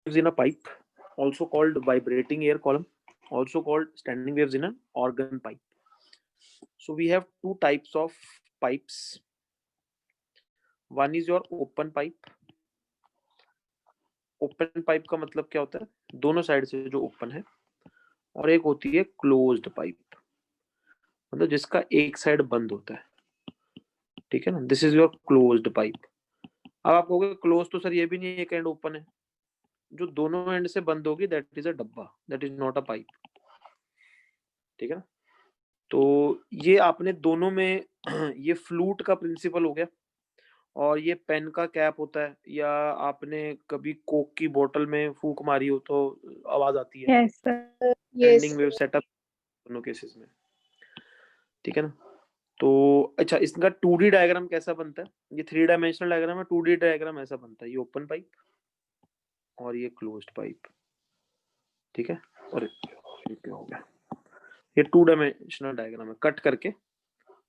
waves in a pipe, also called vibrating air column, also called standing waves in an organ pipe. So we have two types of pipes. One is your open pipe. Open pipe का मतलब क्या होता है, दोनों side से जो open है, और एक होती है क्लोज्ड पाइप, मतलब जिसका एक साइड बंद होता है, ठीक है ना। This is your closed pipe. अब आप कहोगे क्लोज तो सर ये भी नहीं है, एक एंड ओपन है। जो दोनों एंड से बंद होगी दैट इज अ डब्बा, that is not a pipe, ठीक है ना। तो ये आपने दोनों में ये फ्लूट का प्रिंसिपल हो गया, और ये पेन का कैप होता है, या आपने कभी कोक की बोतल में फूक मारी हो तो आवाज आती है, Yes, sir. Standing wave setup दोनों केसेस में, ठीक है ना। तो अच्छा, इसका 2D डायग्राम कैसा बनता है, ये 3 डायमेंशनल डायग्राम है, 2D डायग्राम ऐसा बनता है, ये ओपन पाइप और ये क्लोज्ड पाइप, ठीक है। और ये क्या हो गया, ये 2 डायमेंशनल डायग्राम है, कट करके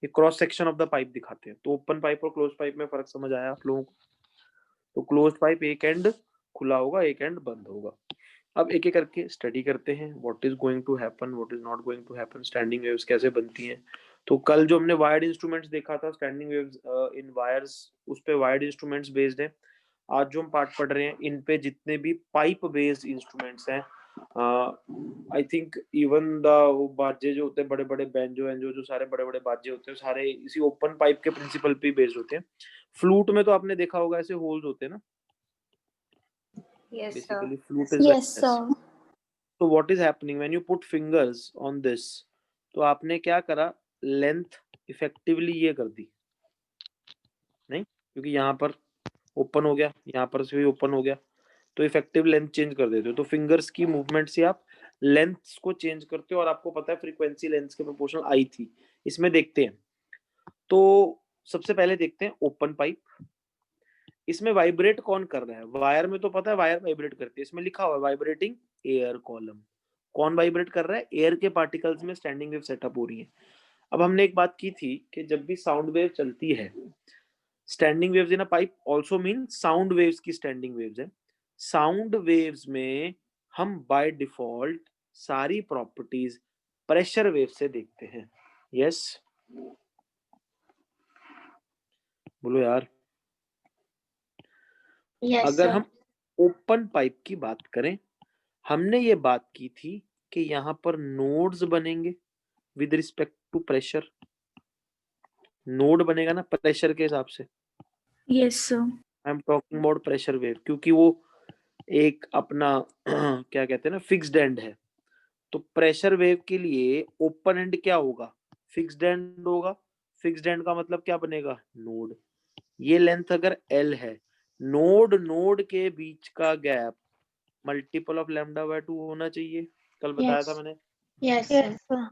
ये cross section of the pipe दिखाते हैं। तो ओपन पाइप और क्लोज पाइप में फर्क समझ आया आप लोगों को। तो क्लोज पाइप एक एंड खुला होगा, एक एंड बंद होगा। अब एक एक करके स्टडी करते हैं, what is going to happen, what is not going to happen, standing waves कैसे बनती हैं। तो कल जो हमने वायर्ड इंस्ट्रूमेंट्स देखा था, स्टैंडिंग वेव्स इन वायर्स, उस पे वायर्ड इंस्ट्रूमेंट्स बेस्ड है। आज जो हम पार्ट पढ़ रहे हैं, इन पे जितने भी पाइप बेस्ड इंस्ट्रूमेंट्स हैं, आई थिंक इवन द बाजे जो होते हैं, बड़े बड़े बैंजो एंजो, जो सारे बड़े बड़े बाजे होते हैं, सारे इसी ओपन पाइप के प्रिंसिपल पे बेस्ड होते हैं। फ्लूट में तो आपने देखा होगा ऐसे होल्स होते हैं ना। Yes, sir. Basically flute is like this. So what is happening when you put fingers on this, तो आपने क्या करा, लेंथ इफेक्टिवली ये कर दी नहीं, क्योंकि यहाँ पर ओपन हो गया, यहाँ पर से भी ओपन हो गया, तो इफेक्टिव लेंथ चेंज कर देते हो। तो फिंगर्स की मूवमेंट से आप लेंथ को चेंज करते हो, और आपको पता है फ्रीक्वेंसी लेंथ के प्रोपोर्शनल आई थी। इसमें देखते हैं, तो सबसे पहले देखते हैं ओपन पाइप। इसमें वाइब्रेट कौन कर रहा है, वायर में तो पता है वायर वाइब्रेट करती है, इसमें लिखा हुआ है वाइब्रेटिंग एयर कॉलम। कौन वाइब्रेट कर रहा है, एयर के पार्टिकल्स में स्टैंडिंग वेव सेटअप हो रही है। अब हमने एक बात की थी कि जब भी साउंड वेव चलती है, standing waves in a pipe also mean sound waves की स्टैंडिंग वेव्स है। साउंड वेव्स में हम बाय डिफॉल्ट सारी प्रॉपर्टीज प्रेशर वेव से देखते हैं। यस बोलो यार। Yes, अगर sir. हम ओपन पाइप की बात करें, हमने ये बात की थी कि यहाँ पर नोड्स बनेंगे with respect to pressure. Node बनेगा ना प्रेशर के हिसाब से। Yes, sir. I am talking about pressure wave, क्योंकि वो एक अपना क्या कहते हैं ना, फिक्स्ड एंड है। तो प्रेशर वेव के लिए ओपन एंड क्या होगा, फिक्स्ड एंड होगा। फिक्स्ड एंड का मतलब क्या बनेगा, नोड। ये लेंथ अगर एल है, नोड नोड के बीच का gap multiple of lambda by 2 होना चाहिए, कल बताया था मैंने। Yes, sir.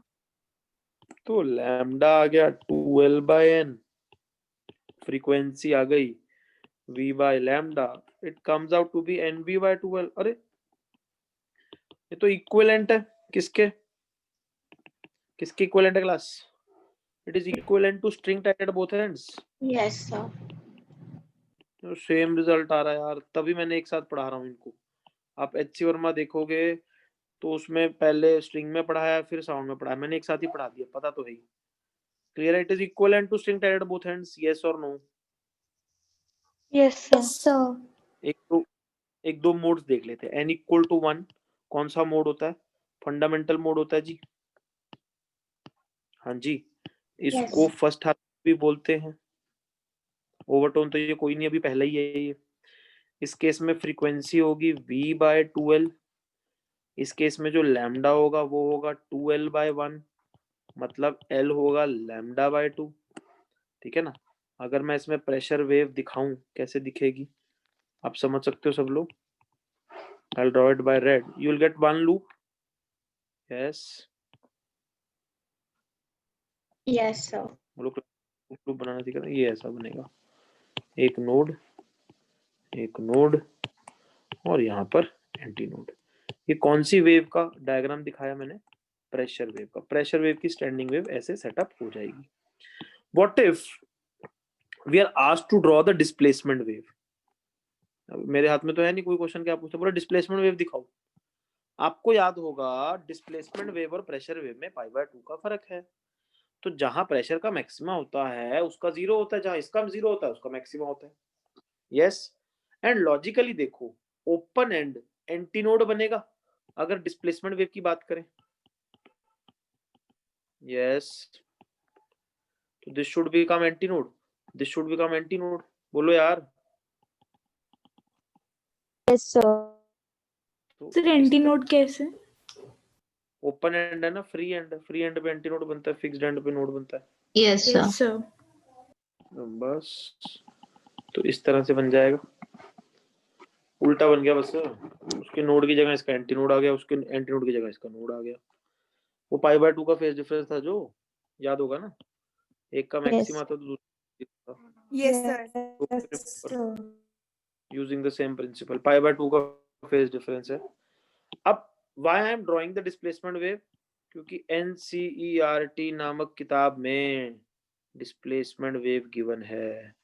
तो लैम्डा आ गया 2l बाय एन, फ्रीक्वेंसी आ गई v by lambda, it comes out to be nv by 2l। अरे ये तो इक्विवेलेंट है, किसके किसके इक्विवेलेंट है class, it is equivalent to string tied at both ends. Yes, sir. तो सेम रिजल्ट आ रहा है यार, तभी मैंने एक साथ पढ़ा रहा हूँ इनको। आप एचसी वर्मा देखोगे तो उसमें पहले स्ट्रिंग में पढ़ाया फिर साउंड में पढ़ाया, मैंने एक साथ ही पढ़ा दिया, पता तो है ही। Clear, it is equivalent to string tied at both ends, yes और नो। Yes, sir. एक दो मोड्स देख लेते हैं। n इक्वल टू 1 कौन सा मोड होता है, फंडामेंटल मोड होता है जी। हाँ जी, इसको फर्स्ट हार्मोनी भी बोलते हैं। ओवरटोन तो ये कोई नहीं, अभी पहले ही है ये। इस केस में फ्रीक्वेंसी होगी v बाय 2l। इस केस में जो लैम्डा होगा वो होगा 2l बाय 1, मतलब l होगा लैम्डा बाय 2, ठीक है ना। अगर मैं इसमें प्रेशर वेव दिखाऊं कैसे दिखेगी, आप समझ सकते हो सब लोग। I'll draw it by red. You will get one loop. Yes. Yes, sir. Loop बनाना सीखा था, ये ऐसा बनेगा, एक नोड और यहाँ पर एंटी नोड। ये कौन सी वेव का डायग्राम दिखाया मैंने, प्रेशर वेव का। प्रेशर वेव की स्टैंडिंग वेव ऐसे सेटअप हो जाएगी। What if we are asked to draw the displacement wave, मेरे हाथ में तो है नहीं कोई क्वेश्चन, क्या पूछते, पूरा डिस्प्लेसमेंट वेव दिखाओ। आपको याद होगा डिस्प्लेसमेंट वेव और प्रेशर वेव में पाई बाय 2 का फर्क है। तो जहां प्रेशर का मैक्सिमा होता है उसका जीरो होता है, जहां इसका जीरो होता है उसका मैक्सिमा होता है। यस। एंड लॉजिकली देखो, ओपन एंड एंटीनोड बनेगा अगर डिस्प्लेसमेंट वेव की बात करें। यस। तो this should become antinode, this should become antinode. बोलो यार। Yes, sir. तो सर एंटी नोड कैसे? ओपन एंड है ना, फ्री एंड, फ्री एंड पे एंटीनोड बनता है, फिक्स्ड एंड पे नोड बनता है। Yes, sir. Yes sir. बस तो इस तरह से बन जाएगा, उल्टा बन गया बस। उसके नोड की जगह इसका एंटीनोड आ गया, उसके एंटीनोड की जगह इसका नोड आ गया। वो पाई बाय 2 का फेज डिफरेंस था जो, याद होगा ना, एक का मैक्सिमा था तो दूसरा था। Yes sir. Using the same principle, pi by 2 का फेज डिफरेंस है। अब why I am drawing the displacement wave, क्योंकि एनसीईआरटी नामक किताब में डिस्प्लेसमेंट वेव गिवन है,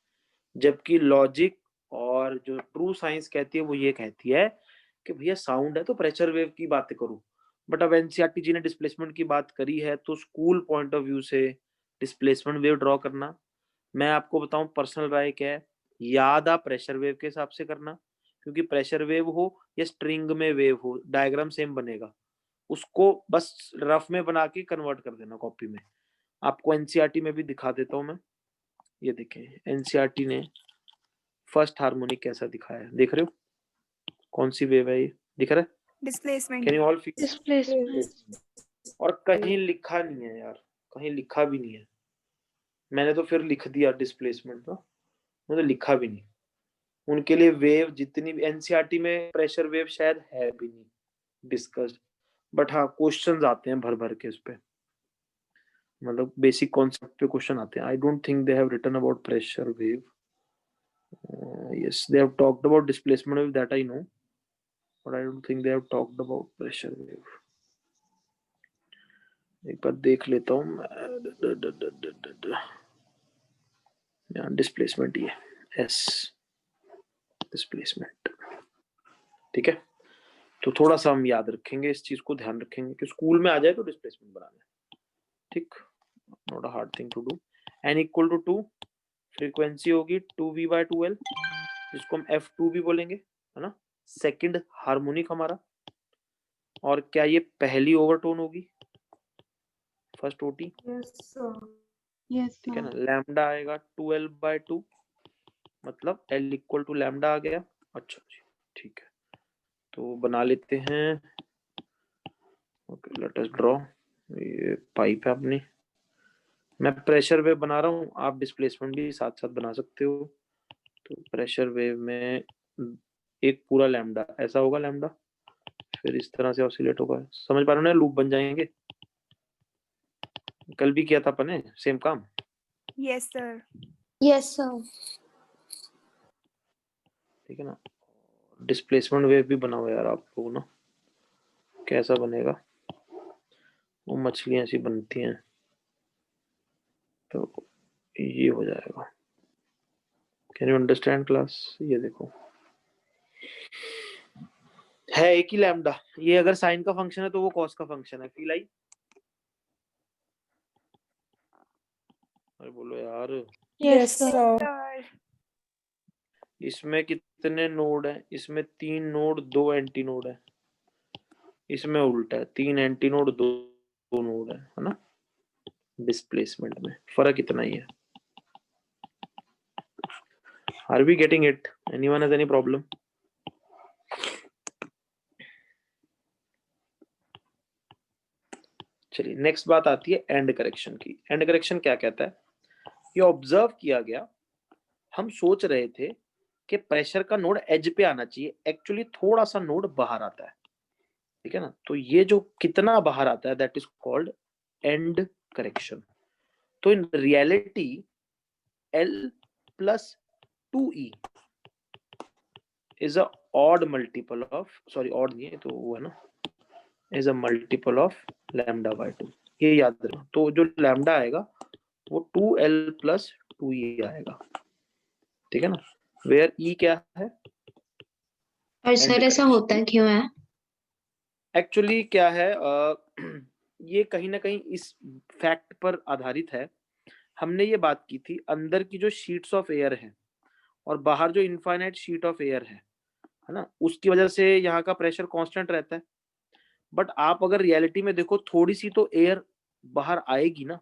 जबकि लॉजिक और जो ट्रू साइंस कहती है वो ये कहती है कि भैया साउंड है तो प्रेशर वेव की बात करूं। बट अब एनसीईआरटी जी ने डिस्प्लेसमेंट की बात करी है तो स्कूल पॉइंट ऑफ व्यू से डिस्प्लेसमेंट वेव ड्रॉ करना, मैं आपको बताऊं पर्सनल राय क्या है, याद आप प्रेशर वेव के हिसाब से करना, क्योंकि प्रेशर वेव हो या स्ट्रिंग में वेव हो डायग्राम सेम बनेगा, उसको बस रफ में बना के कन्वर्ट कर देना कॉपी में। आपको एनसीईआरटी में भी दिखा देता हूं मैं, ये देखें एनसीईआरटी ने फर्स्ट हार्मोनिक कैसा दिखाया है, देख रहे हो कौन सी वेव है ये, दिख रहा है? Displacement. Can you all feel? Displacement. और कहीं लिखा नहीं है यार, कहीं लिखा भी नहीं है, मैंने तो फिर लिख दिया डिस्प्लेसमेंट ना, मैंने तो लिखा भी नहीं। उनके लिए वेव जितनी भी एनसीईआरटी में प्रेशर वेव शायद है भी नहीं डिस्कस्ड, बट हाँ क्वेश्चंस आते हैं भर भर के उस पे, मतलब बेसिक कॉन्सेप्ट पे क्वेश्चन आते हैं। I don't think they have written about pressure wave. Yes, they have talked about displacement wave, that I know, but I don't think they have talked about pressure wave. एक बार देख लेता हूँ मैं, displacement ही है, S displacement, ठीक है। तो थोड़ा सा हम याद रखेंगे, इस चीज को ध्यान रखेंगे कि स्कूल में आ जाए तो डिस्प्लेसमेंट बनाना, ठीक, not a hard thing to do. N equal to 2, frequency होगी 2v/2l, जिसको हम f2 भी बोलेंगे, है ना, सेकंड हार्मोनिक हमारा। और क्या ये पहली ओवरटोन होगी, फर्स्ट ओटी, यस सर। ठीक है ना। लैम्डा आएगा 2l/2, मतलब l इक्वल टू लैम्डा आ गया। अच्छा जी, ठीक है, तो बना लेते हैं। ओके लेट अस ड्रॉ, ये पाइप है अपनी, मैं प्रेशर वेव बना रहा हूँ, आप डिस्प्लेसमेंट भी साथ साथ बना सकते हो। तो प्रेशर वेव में एक पूरा लैम्डा ऐसा होगा, लैम्डा फिर इस तरह से ऑसिलेट होगा, समझ पा रहे हो ना, लूप बन जाएंगे। कल भी किया था अपन ने सेम काम। Yes sir. Yes, sir. ठीक है ना, डिस्प्लेसमेंट वेव भी बनाओ यार आप लोग ना, कैसा बनेगा, वो मछलियां ऐसी बनती हैं तो ये हो जाएगा। कैन यू अंडरस्टैंड क्लास, ये देखो है एक ही लैम्डा, ये अगर साइन का फंक्शन है तो वो कॉस का फंक्शन है, फील आई? अरे बोलो यार। Yes sir. इसमें कितने नोड हैं, इसमें 3 नोड 2 एंटी नोड है, इसमें उल्टा है 3 एंटी नोड 2 नोड है ना। डिस्प्लेसमेंट में फर्क इतना ही है। Are we getting it? Anyone has any problem? चलिए नेक्स्ट बात आती है एंड करेक्शन की। एंड करेक्शन क्या कहता है, ये ऑब्जर्व किया गया, हम सोच रहे थे कि प्रेशर का नोड एज पे आना चाहिए, एक्चुअली थोड़ा सा नोड बाहर आता है, ठीक है ना। तो ये जो कितना बाहर आता है that is called end correction. तो in reality L plus 2E is a odd multiple of, sorry odd नहीं है तो वो है ना, is a multiple of lambda by 2, ये याद रखना। तो जो लैम्डा आएगा वो 2L plus 2E आएगा, ठीक है ना। वेयर E क्या है, और सर ऐसा होता क्यों है? एक्चुअली क्या है, ये कहीं ना कहीं इस फैक्ट पर आधारित है। हमने ये बात की थी, अंदर की जो शीट्स ऑफ एयर है और बाहर जो इनफाइनाइट शीट ऑफ एयर है ना, उसकी वजह से यहाँ का प्रेशर कांस्टेंट रहता है। बट आप अगर रियलिटी में देखो, थोड़ी सी तो एयर बाहर आएगी ना,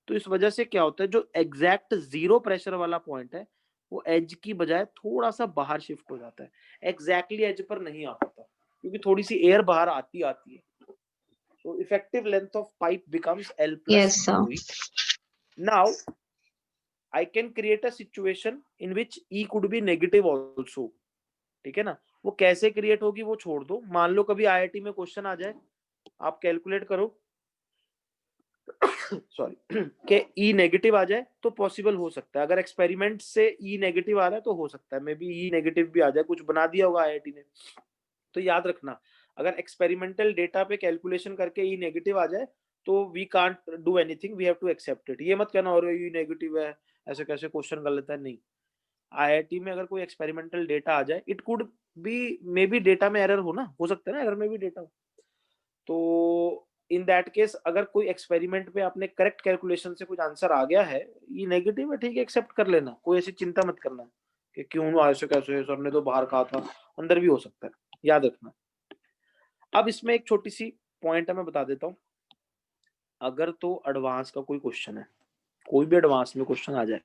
तो इस वजह से क्या होता है, जो एग्जैक्ट जीरो प्रेशर वाला पॉइंट है वो एज की बजाय थोड़ा सा बाहर शिफ्ट हो जाता है, एग्जैक्टली एज पर नहीं आ पाता, क्योंकि थोड़ी सी एयर बाहर आती आती है। तो effective length of pipe becomes L Yes, plus sir. 2E. Now I can create a situation in which E could be negative also. ठीक है ना, वो कैसे क्रिएट होगी वो छोड़ दो। मान लो कभी आईआईटी में क्वेश्चन आ जाए, आप कैलकुलेट करो सॉरी कि ई नेगेटिव आ जाए तो पॉसिबल हो सकता है। अगर एक्सपेरिमेंट से ई नेगेटिव आ रहा है तो हो सकता है मे बी ई नेगेटिव भी आ जाए, कुछ बना दिया होगा आईआईटी ने। तो याद रखना, अगर एक्सपेरिमेंटल डेटा पे कैलकुलेशन करके ई नेगेटिव आ जाए तो we can't do anything, we have to accept it. ये मत कहना और ई नेगेटिव है, ऐसे कैसे क्वेश्चन गलत है। नहीं, आईआईटी में अगर कोई एक्सपेरिमेंटल डेटा आ जाए, it could be may be data में एरर हो ना, हो सकता है ना एरर में भी डेटा हो, तो इन दैट केस अगर कोई एक्सपेरिमेंट पे आपने करेक्ट कैलकुलेशन से कुछ आंसर आ गया है, ये नेगेटिव है, ठीक है, एक्सेप्ट कर लेना, कोई ऐसी चिंता मत करना कि क्यों ऐसे कैसे, सर ने तो बाहर कहा था, अंदर भी हो सकता है, याद रखना। अब इसमें एक छोटी सी पॉइंट है, मैं बता देता हूँ। अगर तो एडवांस का कोई क्वेश्चन है, कोई भी एडवांस में क्वेश्चन आ जाए,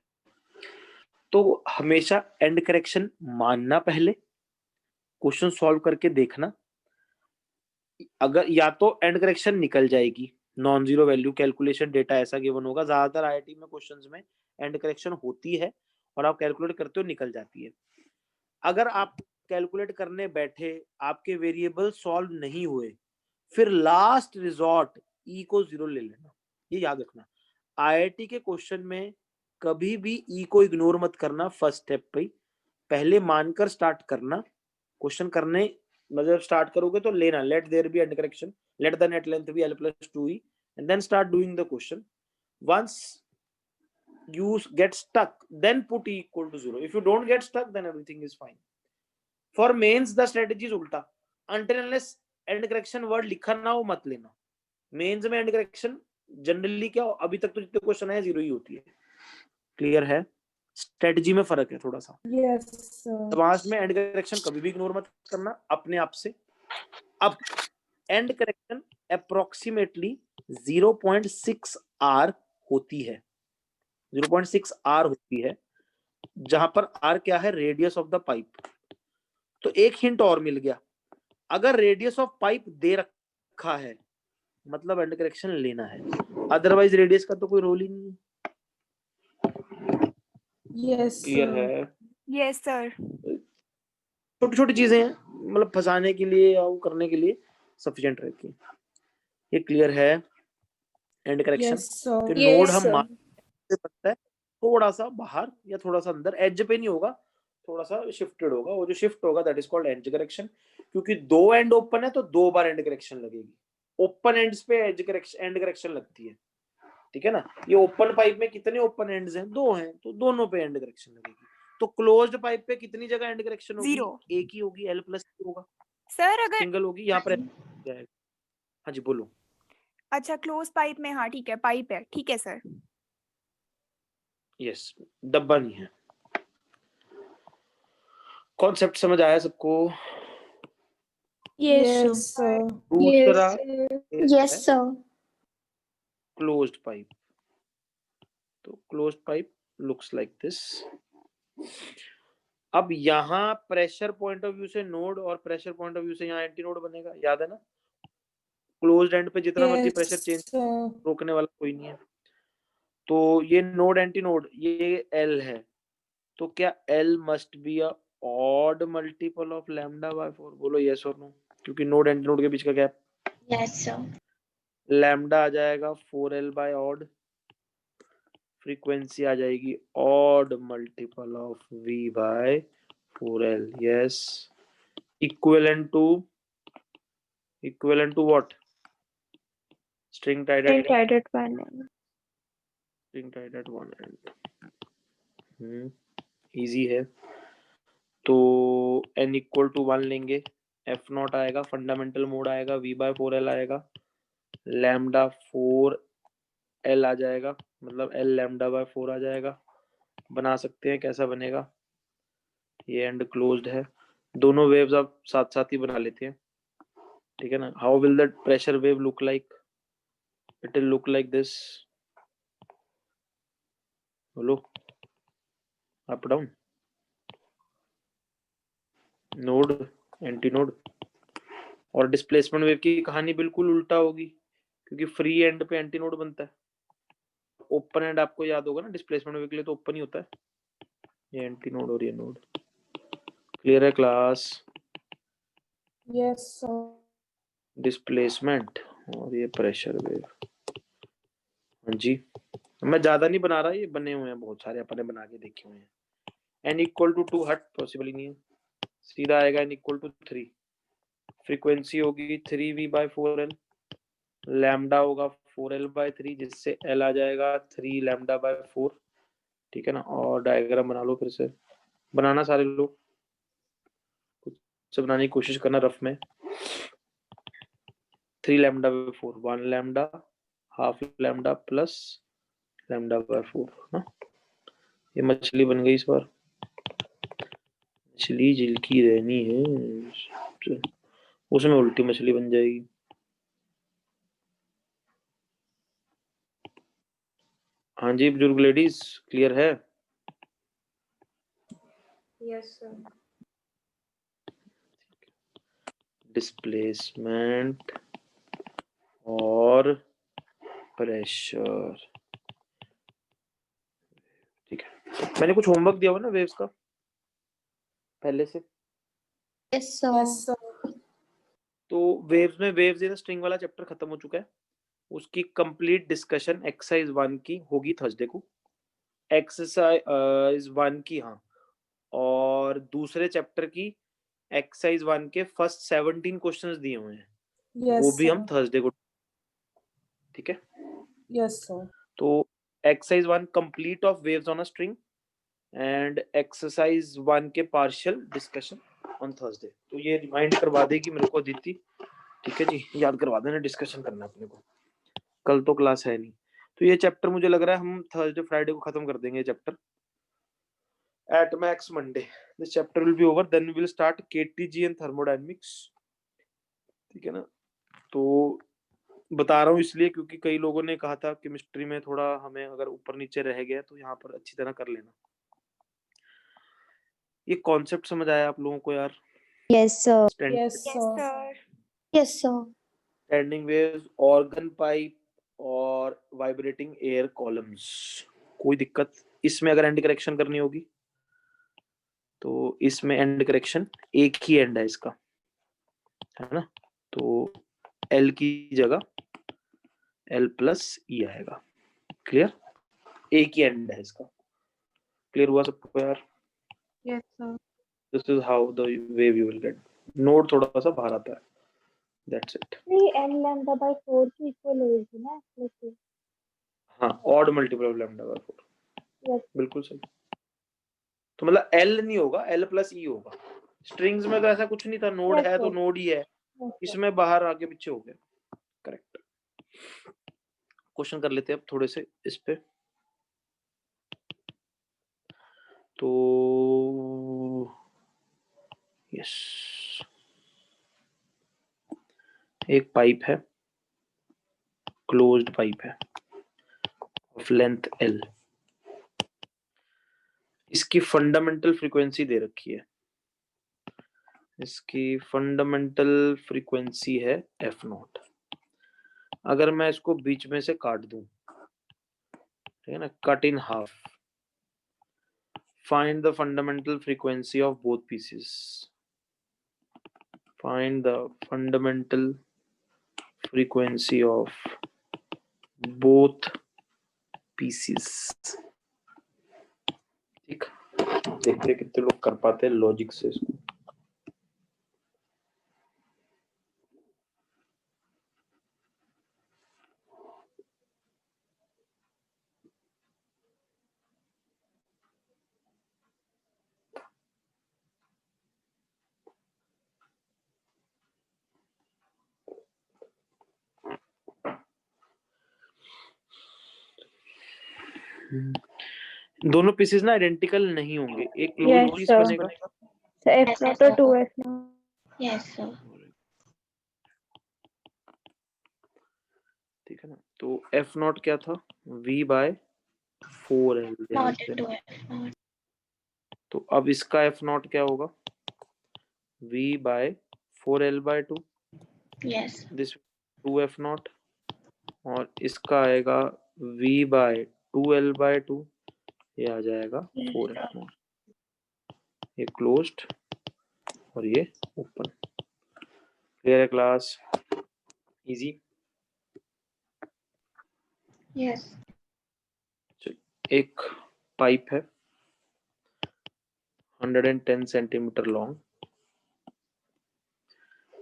तो हमेशा एंड करेक्शन मानना, पहले क्वेश्चन सॉल्व करके देखना। अगर या तो एंड करेक्शन निकल जाएगी, non zero value calculation data ऐसा गिवन होगा, ज्यादातर आईआईटी में क्वेश्चंस में एंड करेक्शन होती है और आप कैलकुलेट करते हो निकल जाती है। अगर आप कैलकुलेट करने बैठे, आपके वेरिएबल सॉल्व नहीं हुए, फिर लास्ट रिजॉर्ट ई को जीरो ले लेना, ये याद रखना। आईआईटी के क्वेश्चन में कभी भी ई को इग्नोर मत करना फर्स्ट स्टेप पे, पहले मानकर स्टार्ट करना क्वेश्चन करने। मतलब स्टार्ट करोगे तो लेना let there be end correction, let the net length be L+2E and then start doing the question. Once you get stuck, then put E equal to 0. If you don't get stuck, then everything is fine. For mains the strategy is उल्टा, until unless and correction word लिखा ना हो मत लेना। Mains में and correction generally क्या हो, अभी तक तो जितने क्वेश्चन है जीरो ही होती है। क्लियर है, स्ट्रेटजी में फर्क है थोड़ा सा। एडवांस में एंड करेक्शन कभी भी इग्नोर मत करना अपने आप से। अब एंड करेक्शन अप्रोक्सीमेटली 0.6 R होती है, 0.6 R होती है, जहां पर R क्या है, रेडियस ऑफ द पाइप। तो एक हिंट और मिल गया, अगर रेडियस ऑफ पाइप दे रखा है मतलब एंड करेक्शन लेना है, अदरवाइज रेडियस का तो कोई रोल ही नहीं है। क्लियर है, Yes, sir. छोटी छोटी चीजें हैं, मतलब फंसाने के लिए या वो करने के लिए सफिशिएंट रहती है। ये क्लियर है, एंड करेक्शन कि नोड हम मान सकते हैं थोड़ा सा बाहर या थोड़ा सा अंदर, एज पे नहीं होगा, थोड़ा सा शिफ्टेड होगा, वो जो शिफ्ट होगा that is called edge correction. क्योंकि दो एंड ओपन है तो दो बार एंड करेक्शन लगेगी, ओपन एंड्स पे एज करेक्शन एंड करेक्शन लगती है, ठीक है ना। ये ओपन पाइप में कितने ओपन एंड्स हैं, दो हैं, तो दोनों पे एंड करेक्शन लगेगी। तो क्लोज्ड पाइप पे कितनी जगह एंड करेक्शन होगी, 0. एक ही होगी, L+ होगा, Sir, अगर सिंगल होगी यहाँ पर। हाँ जी बोलो। अच्छा क्लोज पाइप में, हाँ ठीक है, पाइप है, ठीक है सर। यस, डब्बा नहीं है। कॉन्सेप्ट समझ आया सबको? Yes, sir. दूसरा Yes, sir. Closed pipe. तो closed pipe looks like this. अब यहाँ प्रेशर पॉइंट ऑफ व्यू से नोड और प्रेशर पॉइंट ऑफ व्यू से यहाँ एंटी नोड बनेगा, याद है ना। क्लोज्ड एंड पे जितना मर्जी प्रेशर चेंज, रोकने वाला कोई नहीं है। तो ये नोड एंटी नोड, ये L है, तो क्या L must be a odd multiple of λ/4? बोलो यस और नो, क्योंकि नोड एंटी नोड के बीच का गैप Yes, sir. लैम्डा आ जाएगा 4L बाय ऑड, फ्रीक्वेंसी आ जाएगी odd multiple of V/4L। Yes, equivalent to what, string tied String tied at one end. String tied at one end. Easy है। तो n equal to 1 लेंगे, F naught आएगा, fundamental mode आएगा, v/4l आएगा, lambda 4l आ जाएगा, मतलब l λ/4 आ जाएगा। बना सकते हैं, कैसा बनेगा, ये एंड क्लोज्ड है, दोनों वेव्स आप साथ साथ ही बना लेते हैं, ठीक है ना। How will the pressure wave look like, it will look like this, बोलो, up down, node, anti node. और डिस्प्लेसमेंट वेव की कहानी बिल्कुल उल्टा होगी, क्योंकि फ्री एंड पे एंटी नोड बनता है, ओपन एंड आपको याद होगा ना, डिस्प्लेसमेंट वेव के लिए तो ओपन ही होता है, ये एंटी नोड और ये नोड। क्लियर है क्लास? Yes sir. डिस्प्लेसमेंट और ये प्रेशर वेव। हाँ जी, मैं ज्यादा नहीं बना रहा, ये बने हुए हैं बहुत सारे, अपने बना के देखे हुए हैं। n इक्वल टू 2 हट पॉसिबल ही नहीं है, सीधा आएगा n इक्वल टू 3, फ्रीक्वेंसी होगी 3v/4l, लैम्डा होगा 4l/3, जिससे l आ जाएगा 3 λ/4, ठीक है ना। और डायग्राम बना लो, फिर से बनाना सारे लोग, कुछ बनाने की कोशिश करना रफ में। 3 λ/4, 1 लैम्डा, हाफ लैम्डा प्लस λ/4 ना। ये मछली बन गई इस बार, मछली जिलकी रहनी है, उसमें उल्टी मछली बन जाएगी। हाँ जी बुजुर्ग लेडीज, क्लियर है? Yes sir. डिस्प्लेसमेंट और प्रेशर, ठीक है। मैंने कुछ होमवर्क दिया हुआ ना वेव्स का पहले से, Yes, sir. Yes sir. तो वेव्स में, वेव्स इन स्ट्रिंग वाला चैप्टर खत्म हो चुका है, उसकी कंप्लीट डिस्कशन एक्सरसाइज 1 की होगी थर्सडे को, एक्सरसाइज 1 की, हाँ, और दूसरे चैप्टर की एक्सरसाइज 1 के फर्स्ट 17 क्वेश्चंस दिए हुए हैं, वो यस भी हम सर। थर्सडे को, ठीक है। Yes sir. तो exercise 1 complete of waves on a string and exercise 1 के पार्शियल डिस्कशन ऑन थर्सडे। तो ये रिमाइंड करवा देगी मेरे को अदिति, ठीक है जी, याद करवा देना, डिस्कशन करना अपने को, कल तो क्लास है नहीं। तो ये चैप्टर मुझे लग रहा है हम थर्सडे फ्राइडे को खत्म कर देंगे chapter, at max Monday this chapter will be over, then we will start KTG and thermodynamics, ठीक है ना। तो बता रहा हूँ इसलिए क्योंकि कई लोगों ने कहा था केमिस्ट्री में थोड़ा हमें अगर ऊपर नीचे रह गया तो यहाँ पर अच्छी तरह कर लेना। ये कॉन्सेप्ट समझ आया आप लोगों को यार? Yes, sir. Yes yes sir. Sir. Yes, sir. Standing waves, organ pipe और वाइब्रेटिंग एयर कॉलम्स, कोई दिक्कत? इसमें अगर एंड करेक्शन करनी होगी तो इसमें एंड करेक्शन एक ही एंड है इसका, है ना, तो L की जगह L+E आएगा, क्लियर, एक ही एंड है इसका, क्लियर हुआ सबको यार? Yes, sir. This is how the wave you will get, node थोड़ा सा बाहर आता है, दैट्स इट। नहीं n λ/4 की इक्वल होगी ना, लेकिन हाँ, ऑड मल्टीपल ऑफ λ/4, yes. बिल्कुल सही। तो मतलब L नहीं होगा, L+E होगा। स्ट्रिंग्स में तो ऐसा कुछ नहीं था, नोड Yes, है तो sir. नोड ही है, Yes, sir. इसमें बाहर आगे पीछे हो गया, करेक्ट। क्वेश्चन कर लेते हैं अब थोड़े से इस पे। तो यस, एक पाइप है, क्लोज्ड पाइप है ऑफ लेंथ L, इसकी फंडामेंटल फ्रीक्वेंसी दे रखी है, इसकी फंडामेंटल फ्रीक्वेंसी है f0। अगर मैं इसको बीच में से काट दूं, ठीक है ना, cut in half, find the fundamental frequency of both pieces, find the fundamental frequency of both pieces, ठीक, देखते कितने लोग कर पाते हैं लॉजिक से इसको। दोनों पीसेस ना आइडेंटिकल नहीं होंगे, एक क्लोज Yes, पीस sir. बनेगा। So F naught or 2F naught. Yes, sir. ठीक है ना, तो एफ नॉट क्या था, v बाय 4l ध्यान Not से। into F naught. तो अब इसका एफ नॉट क्या होगा, v by 4l by 2, Yes. This 2f naught, और इसका आएगा v बाय 2l बाय 2, ये आ जाएगा 4f नॉट। ये क्लोज्ड और ये ओपन। क्लियर है क्लास? इजी। Yes. एक पाइप है 110 centimetre long,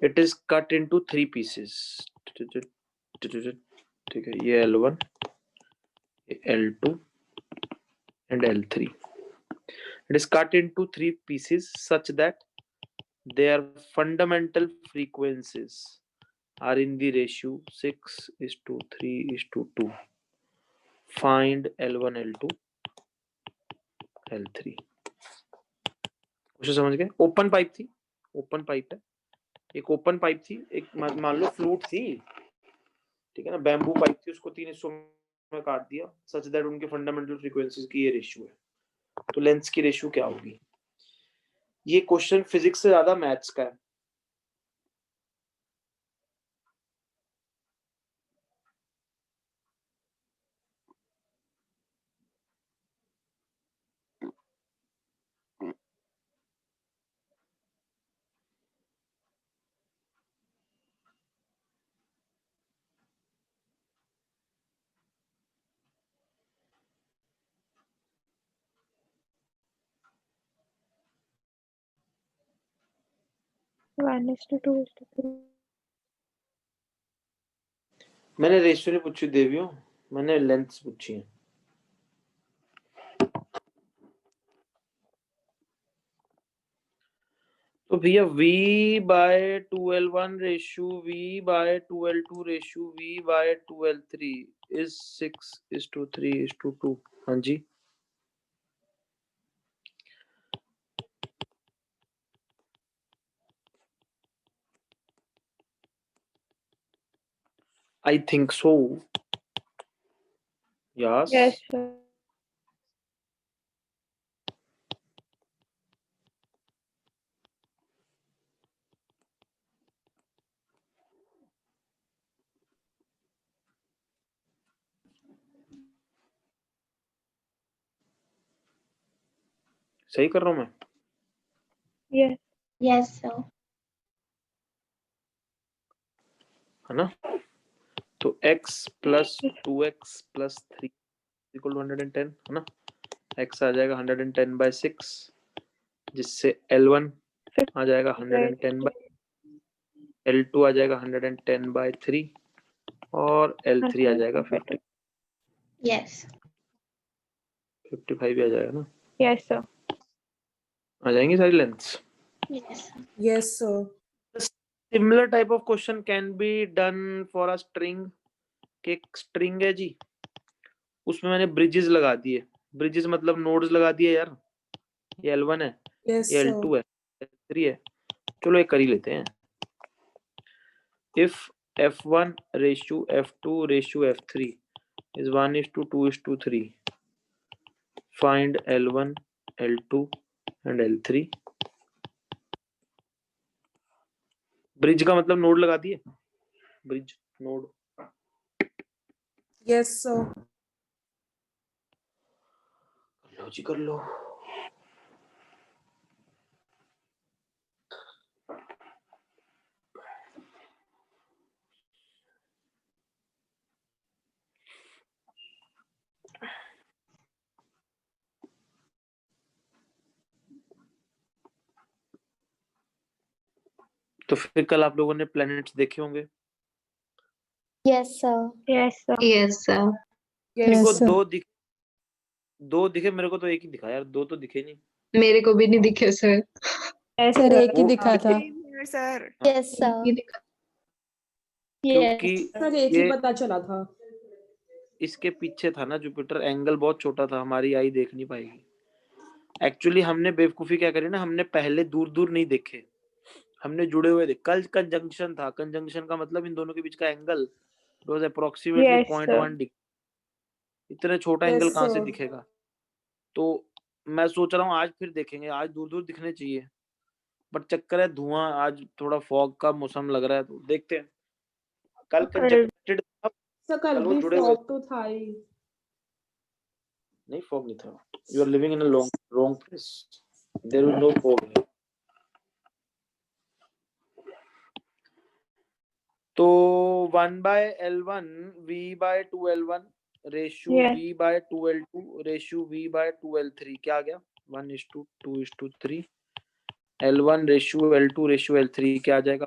it is cut into 3 pieces. ठीक है, ये L1, ये L2 and L3. It is cut into 3 pieces such that their fundamental frequencies are in the ratio 6:3:2. Find L1, L2, L3. Question समझ गए? Open pipe थी, open pipe है, एक open pipe थी, एक मान लो फ्लूट थी, ठीक है ना, बैम्बू पाइप थी, उसको 3 हिस्सों में काट दिया सच दैट उनके फंडामेंटल फ्रीक्वेंसीज की ये रेशियो है, तो लेंथ्स की रेशियो क्या होगी? ये क्वेश्चन फिजिक्स से ज्यादा मैथ्स का है। One is to 2 is to 3. मैंने रेशियो नहीं पूछी देवियों, मैंने लेंथ्स पूछी है। तो भैया v by 2l1 ratio v by 2l2 ratio v by 2l3 is 6:3:2। हाँ जी, I think so. Yes, Yes, sir. सही कर रहा हूँ मैं? Yes. Yes, sir. है ना? तो x plus 2x plus 3 equal to 110 है ना, x आ जाएगा 110 बाय 6, जिससे L1 आ जाएगा 110 बाय, L2 आ जाएगा 110 बाय 3 और L3 आ जाएगा 50 Yes. 55 आ जाएगा ना। Yes, sir. आ जाएंगी सारी lengths. Yes. Yes, sir. Similar type of question can be done for a string. के स्ट्रिंग है जी, उसमें मैंने ब्रिजेस लगा दिए, ब्रिजेस मतलब नोड्स लगा दिए यार, ये L1 है, Yes, ये sir. L2 है, L3 है, चलो एक कर ही लेते हैं। If F1 ratio F2 ratio F3 is 1:2:3, find L1, L2 and L3। Bridge का मतलब नोड लगा दिए, ब्रिज नोड। Yes, sir. लो जी कर लो। तो फिर कल आप लोगों ने प्लैनेट्स देखे होंगे। Yes, sir. Yes, sir. Yes, sir. Yes, मेरे को sir. दो दिखे, मेरे को तो एक ही दिखा यार, दो तो दिखे नहीं। मेरे को भी नहीं दिखे सर। Yes, Sir, sir. एक ही दिखा था। Sir Yes, sir. ये दिखा। Yes. क्योंकि सर एक ही ये पता चला था। इसके पीछे था ना जुपिटर, एंगल बहुत छोटा था, हमारी आई देख नहीं पाएगी। एक्चुअली हमने बेवकूफी क्या करी ना, हमने पहले दूर दूर नहीं देखे, हमने जुड़े हुए देखे। कल कंजंक्शन था, कंजंक्शन का मतलब इन दोनों के बीच का angle was approximately Yes, sir. 0.1 degree. इतने छोटा एंगल Yes, कहाँ से sir. दिखेगा? तो मैं सोच रहा हूँ आज फिर देखेंगे, आज दूर दूर दिखने चाहिए, बट चक्कर है धुआं, आज थोड़ा फॉग का मौसम लग रहा है, तो देखते हैं। कल कंजक्टेड था, सर कल कल वो भी जुड़े हुए फॉग तो था ही। नहीं, फॉग नहीं था। You are living in a wrong place, there is no fog. तो 1/L1 V/2L1 ratio Yes. V/2L2 ratio V/2L3 क्या आ गया? 1:2:3 L1 ratio L2 ratio L3 क्या आ जाएगा?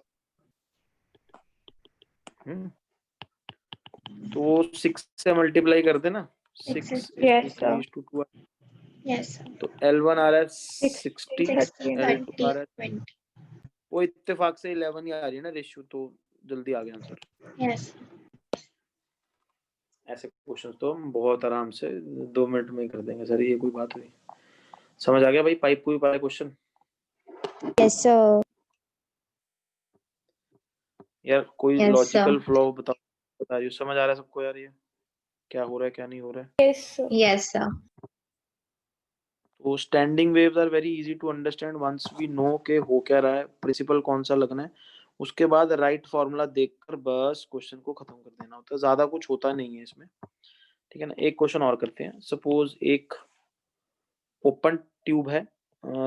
तो 6 से मल्टीप्लाई कर देना, 6 Yes, sir. 3:2। Yes, sir. तो L1 आ रहा है 60, 60, L2 आ 30, रहा है 20. वो इत्तेफाक से 11 ही आ रही है ना रेशियो, तो जल्दी आ गया आंसर। Yes. ऐसे क्वेश्चन तो हम बहुत आराम से 2 मिनट में ही कर देंगे सर, ये कोई बात हुई? समझ आ गया भाई पाइप कोई पाया क्वेश्चन? Yes, sir. यार कोई Yes, लॉजिकल sir. फ्लो बता रही हो, समझ आ रहा है सबको यार ये क्या हो रहा है क्या नहीं हो रहा है? Yes, sir. Yes, sir. तो standing waves are very easy to understand once we know के हो क्या रहा है, प्रिंसिपल कौन सा लगना है, उसके बाद राइट फॉर्मूला देखकर बस क्वेश्चन को खत्म कर देना होता है, ज्यादा कुछ होता नहीं है इसमें, ठीक है ना। एक क्वेश्चन और करते हैं। सपोज एक ओपन ट्यूब है,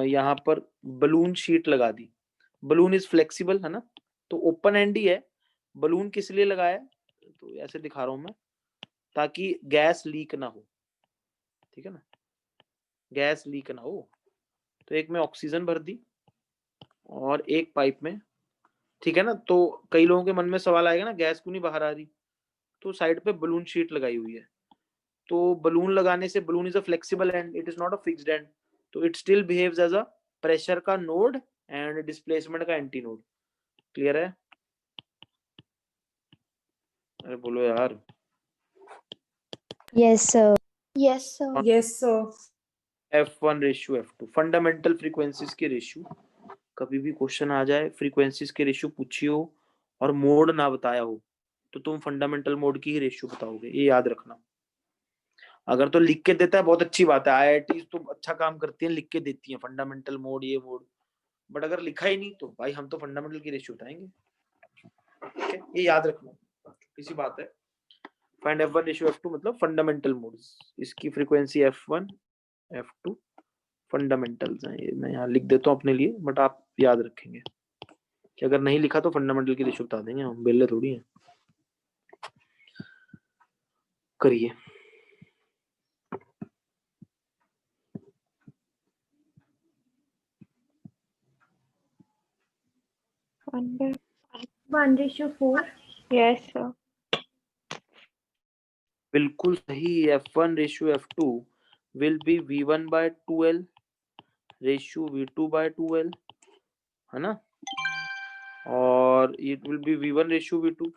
यहाँ पर बलून शीट लगा दी, बलून इज फ्लेक्सिबल है ना, तो ओपन एंड ही है। बलून किस लिए लगाया है? तो ऐसे दिखा रहा हूं मैं, ताकि गैस लीक ना हो, ठीक है ना, गैस लीक ना हो। तो एक में ऑक्सीजन भर दी और एक पाइप में, ठीक है ना। तो कई लोगों के मन में सवाल आएगा ना, गैस क्यों नहीं बाहर आ रही? तो साइड पे बलून शीट लगाई हुई है, तो बलून लगाने से, balloon is a flexible end it is not a fixed end, तो it still behaves as a pressure का नोड एंड डिस्प्लेसमेंट का एंटी नोड। क्लियर है? अरे बोलो यार। Yes, sir. Yes, sir. Yes, sir. F1 ratio F2 fundamental frequencies के ratio. कभी भी क्वेश्चन आ जाए फ्रीक्वेंसीज के रेशियो पूछी हो और मोड ना बताया हो, तो तुम फंडामेंटल मोड की ही रेशियो बताओगे, ये याद रखना। अगर तो लिख के देता है बहुत अच्छी बात है, आईआईटी तो अच्छा काम करती है, लिख के देती है फंडामेंटल मोड ये मोड, बट अगर लिखा ही नहीं तो भाई हम तो फंडामेंटल की रेशियो बताएंगे, ठीक है, ये याद रखना। इसी बात है, फाइंड F1 रेशियो F2 मतलब फंडामेंटल मोड्स, इसकी फ्रीक्वेंसी F1 F2 फंडामेंटल्स हैं, ये मैं यहाँ लिख देता हूँ अपने लिए, बट आप याद रखेंगे कि अगर नहीं लिखा तो फंडामेंटल की रेशियो बता देंगे हम, बेले थोड़ी है। करिए। Under 1:4. Yes, sir. बिल्कुल सही। F1 ratio F2 will be V1/2L ratio V2/2L, है ना, और it will be V1 ratio V2,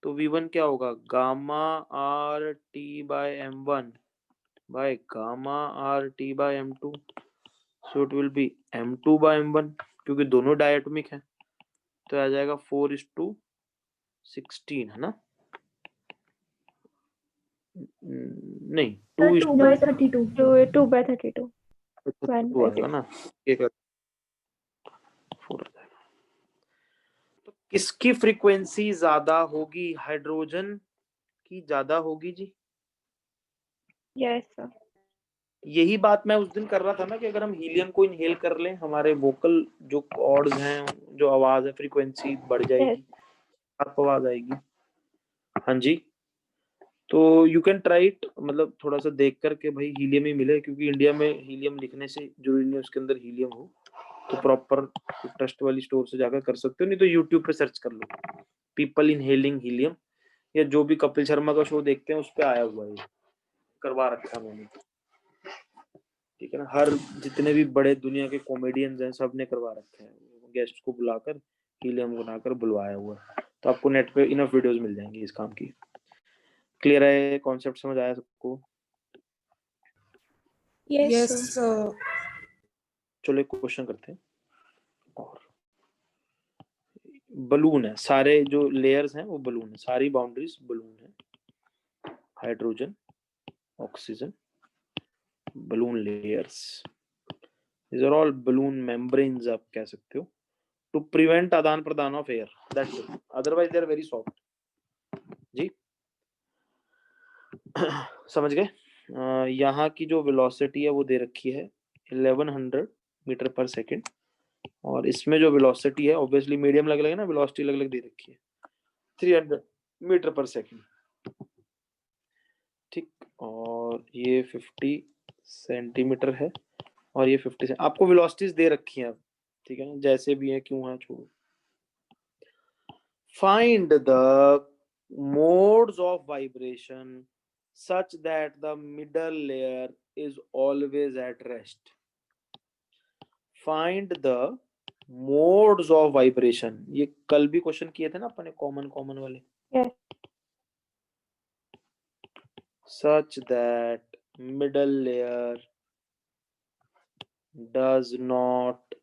तो V1 क्या होगा? Gamma R T by M1 by gamma R T by M2, so it will be M2/M1, क्योंकि दोनों diatomic है, तो आ जाएगा 4:16, है ना, नहीं 2:32. 2/32. 2 आएगा ना, एक 4 आ जाएगा। तो किसकी फ्रीक्वेंसी ज्यादा होगी? हाइड्रोजन की ज्यादा होगी जी। Yes, sir. यही बात मैं उस दिन कर रहा था ना, कि अगर हम हीलियम को इनहेल कर लें, हमारे वोकल जो कॉर्ड्स हैं, जो आवाज है, फ्रीक्वेंसी बढ़ जाएगी, शार्प आवाज आएगी। हाँ जी, तो यू कैन ट्राई इट, मतलब थोड़ा सा देख करके भाई हीलियम ही मिले, क्योंकि इंडिया में हीलियम लिखने से जरूरी नहीं उसके अंदर हीलियम हो, तो प्रॉपर ट्रस्ट वाली स्टोर से जाकर कर सकते हो, नहीं तो यूट्यूब पे सर्च कर लो पीपल इनहेलिंग हीलियम, या जो भी कपिल शर्मा का शो देखते हैं उस पे आया हुआ है, करवा रखा मैंने, ठीक है ना। हर जितने भी बड़े दुनिया के कॉमेडियंस हैं सब ने करवा रखा है, गेस्ट को बुलाकर हीलियम बनाकर बुलवाया हुआ है, तो आपको नेट पे इनफ वीडियोस मिल जाएंगी इस काम की। क्लियर है? कॉन्सेप्ट समझ आया सबको? Yes, Yes, sir. sir. चलो एक क्वेश्चन करते हैं और बलून है, सारे जो लेयर्स हैं वो बलून है, सारी बाउंड्रीज बलून है, hydrogen, oxygen, balloon layers, these are all balloon membranes आप कह सकते हो, to prevent आदान प्रदान of air, that's it, otherwise they are very soft। जी समझ गए? यहाँ की जो वेलोसिटी है वो दे रखी है 1100 मीटर पर सेकेंड, और इसमें जो वेलोसिटी है ऑब्वियसली मीडियम अलग अलग है ना, वेलोसिटी अलग अलग दे रखी है 300 मीटर पर सेकेंड, ठीक। और ये 50 सेंटीमीटर है और ये 50 से आपको वेलोसिटीज दे रखी हैं, ठीक है ना, जैसे भी है क्यों है छोड़ो। Find the modes of vibration such that the middle layer is always at rest। find the modes of vibration, ये कल भी क्वेश्चन किए थे ना अपने कॉमन वाले। Yes. such that middle layer does not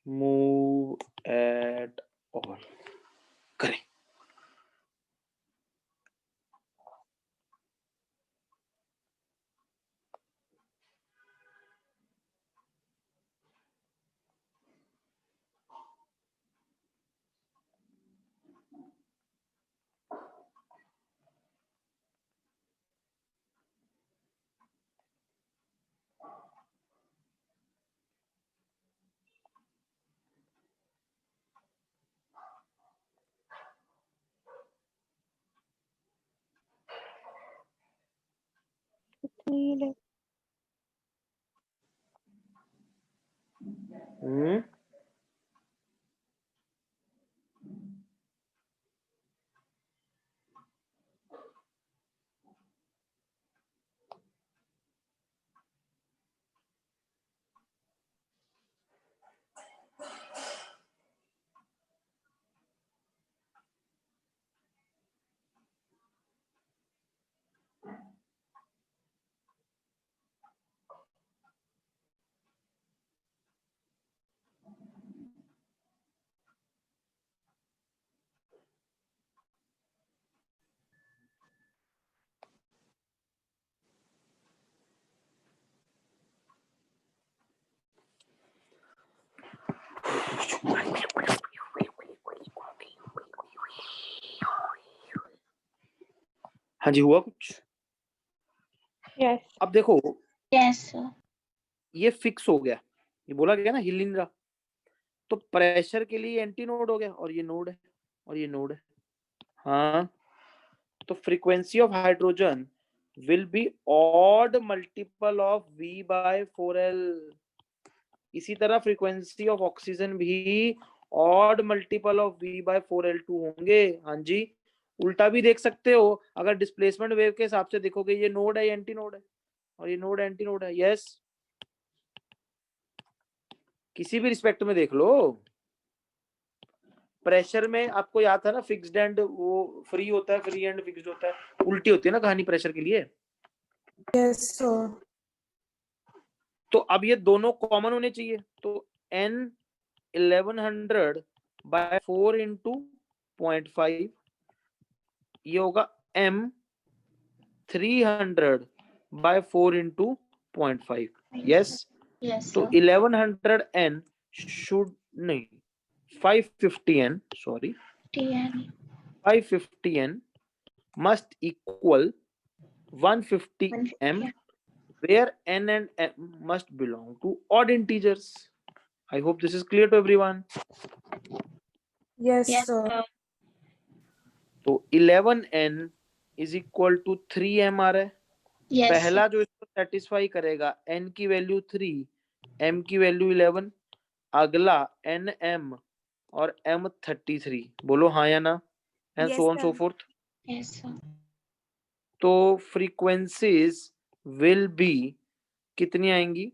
move at all। करें। Three. हम्म, हाँ जी हुआ कुछ? Yes. अब देखो Yes, sir. ये फिक्स हो गया, ये बोला गया ना हिल नहीं रहा, तो प्रेशर के लिए एंटी नोड हो गया, और ये नोड है और ये नोड है। हाँ, तो frequency of hydrogen will be odd multiple of V by 4L। इसी तरह फ्रीक्वेंसी ऑफ ऑक्सीजन भी odd multiple of V by 4L2 होंगे। हाँ जी, उल्टा भी देख सकते हो, अगर डिस्प्लेसमेंट वेव के हिसाब से देखोगे ये नोड है, ये एंटी नोड है, और ये नोड एंटी नोड है। यस, किसी भी रिस्पेक्ट में देख लो। प्रेशर में आपको याद था ना, फिक्स्ड एंड वो फ्री होता है, फ्री एंड फिक्स्ड होता है, उल्टी होती है ना कहानी प्रेशर के लिए। Yes, sir. तो अब ये दोनों कॉमन होने चाहिए, तो N 1100 बाय 4 इंटू 0.5, ये होगा M 300 by 4 into 0.5। Yes, Yes, तो sir. 1100 N शुड नहीं 550 N, sorry, TN. 550 N must equal 150 M, where N and M must belong to odd integers। I hope this is clear to everyone। Yes, Yes, sir. sir. तो 11N is equal to 3M आ रहा है। Yes, पहला sir. जो इसको satisfy करेगा, N की value 3, M की value 11, अगला NM और M 33। बोलो हाँ या ना, and Yes, so on sir. So fourth. Yes, sir. तो फ्रीक्वेंसीज विल बी कितनी आएंगी?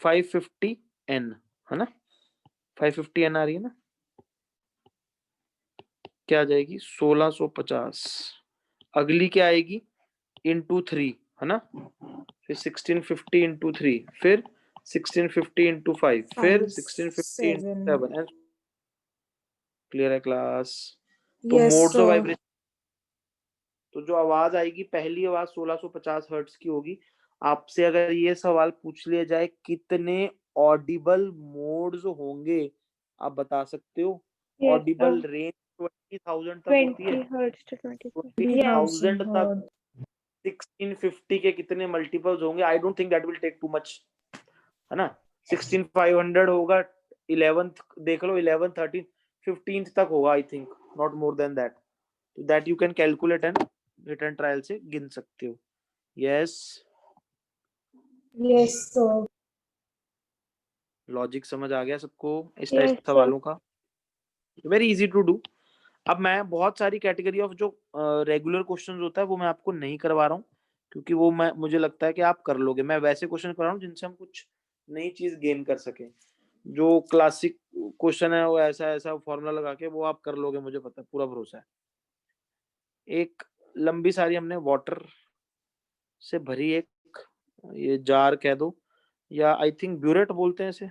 550 N, है ना, 550 N आ रही है ना। क्या आ जाएगी 1650। अगली क्या आएगी इंटू 3 है ना, फिर 1650 इंटू 3, फिर 1650 इंटू 5, फिर 1650 इंटू 7। क्लियर है क्लास? तो Yes, modes of sir. Vibration, तो जो आवाज आएगी पहली आवाज 1650 हर्ट्ज की होगी। आपसे अगर ये सवाल पूछ लिया जाए कितने ऑडिबल मोड्स होंगे, आप बता सकते हो? Yes, Audible sir. रेंज 20,000 तक होती है। 20 hertz to 25. 20,000 तक 3,000 1650 के कितने मल्टीपल्स होंगे? I don't think that will take too much, है ना। 16500 होगा, 11th देख लो, 11 13 15th तक होगा I think, not more than that. That you can calculate and return trial से गिन सकते हो। Yes, Yes, sir. लॉजिक समझ आ गया सबको इस Yes, टाइप sir. सवालों का? Very easy to do. अब मैं बहुत सारी कैटेगरी ऑफ जो रेगुलर क्वेश्चंस होता है वो मैं आपको नहीं करवा रहा हूँ, क्योंकि वो मुझे लगता है कि आप कर लोगे। मैं वैसे क्वेश्चन कर रहा हूँ जिनसे हम कुछ नई चीज गेन कर सके। जो क्लासिक क्वेश्चन है वो ऐसा ऐसा फॉर्मूला लगा के वो आप कर लोगे, मुझे पता है, पूरा भरोसा है। एक लंबी सारी हमने वाटर से भरी एक ये जार कह दो, या आई थिंक ब्यूरेट बोलते हैं इसे,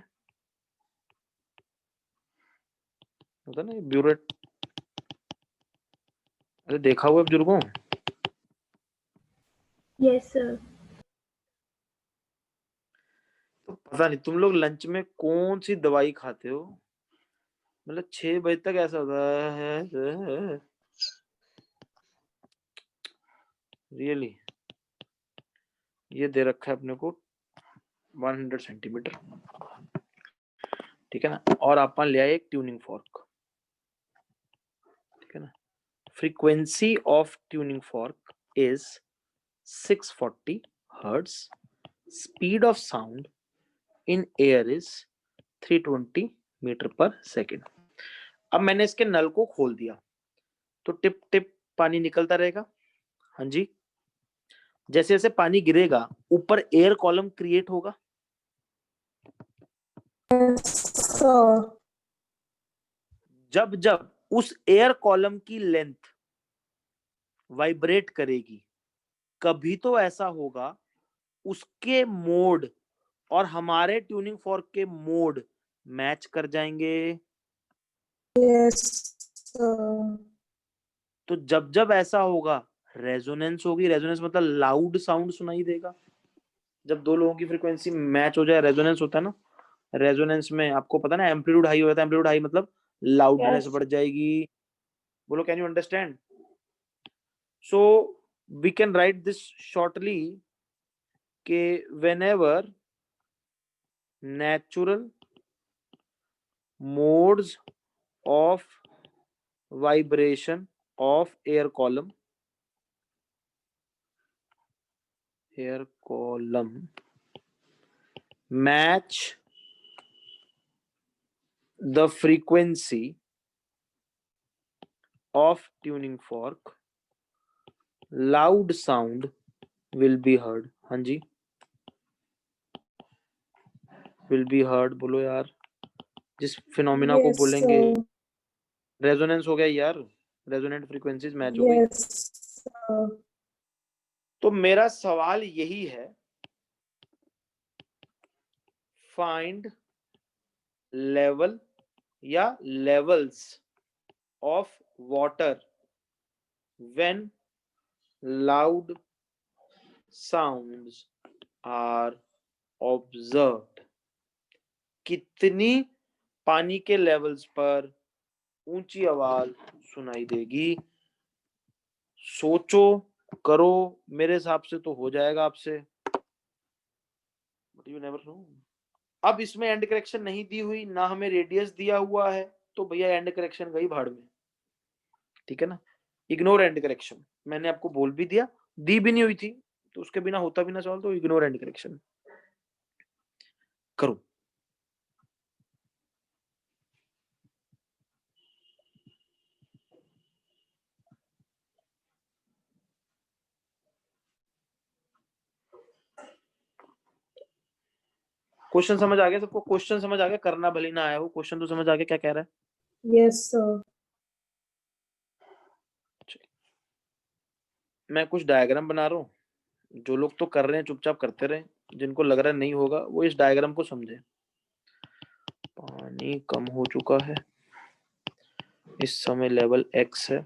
होता ना ब्यूरेट, अरे देखा हुआ है बुजुर्गों? Yes, sir. तो पता नहीं तुम लोग लंच में कौन सी दवाई खाते हो, मतलब 6 बजे तक ऐसा होता है रियली। ये दे रखा है अपने को 100 सेंटीमीटर, ठीक है ना, और अपन ले आए एक ट्यूनिंग फॉर्क, ठीक है ना। Frequency of tuning fork is 640 hertz, speed of sound in air is 320 metre per second. अब मैंने इसके नल को खोल दिया तो टिप टिप पानी निकलता रहेगा। हाँ जी, जैसे जैसे पानी गिरेगा ऊपर एयर कॉलम क्रिएट होगा। Yes, sir. जब जब उस एयर कॉलम की लेंथ वाइब्रेट करेगी, कभी तो ऐसा होगा उसके मोड और हमारे ट्यूनिंग फॉर्क के मोड मैच कर जाएंगे। Yes, sir. तो जब जब ऐसा होगा रेजोनेंस होगी। रेजोनेंस मतलब लाउड साउंड सुनाई देगा। जब दो लोगों की फ्रीक्वेंसी मैच हो जाए, रेजोनेंस होता है ना। रेजोनेंस में आपको पता है ना, एम्पलीट्यूड हाई हो जाता है। एम्पलीट्यूड हाई मतलब लाउडनेस Yes. बढ़ जाएगी। बोलो, can you understand? So we can write this shortly के whenever natural modes of vibration of air column match the frequency of tuning fork, loud sound will be heard। हाँ जी, will be heard बोलो यार। जिस phenomena को Yes, बोलेंगे sir. Resonance हो गया यार, रेजोनेंट फ्रीक्वेंसीज मैच हो गई। Yes, sir. तो मेरा सवाल यही है, फाइंड लेवल या levels of water when loud sounds are observed. कितनी पानी के लेवल्स पर ऊंची आवाज सुनाई देगी? सोचो, करो, मेरे हिसाब से तो हो जाएगा आपसे। But you never know. अब इसमें एंड करेक्शन नहीं दी हुई, ना हमें रेडियस दिया हुआ है, तो भैया एंड करेक्शन गई भाड़ में, ठीक है ना। इग्नोर एंड करेक्शन, मैंने आपको बोल भी दिया, दी भी नहीं हुई थी, तो उसके बिना होता भी ना सवाल, तो इग्नोर एंड करेक्शन करो। क्वेश्चन समझ आ गया सबको? क्वेश्चन समझ आ गया, करना भले ना आया हो, क्वेश्चन तो समझ आ गया क्या कह रहा है? Yes, sir. मैं कुछ डायग्राम बना रहा हूँ, जो लोग तो कर रहे हैं चुपचाप करते रहे, जिनको लग रहा है नहीं होगा वो इस डायग्राम को समझे। पानी कम हो चुका है, इस समय लेवल x है,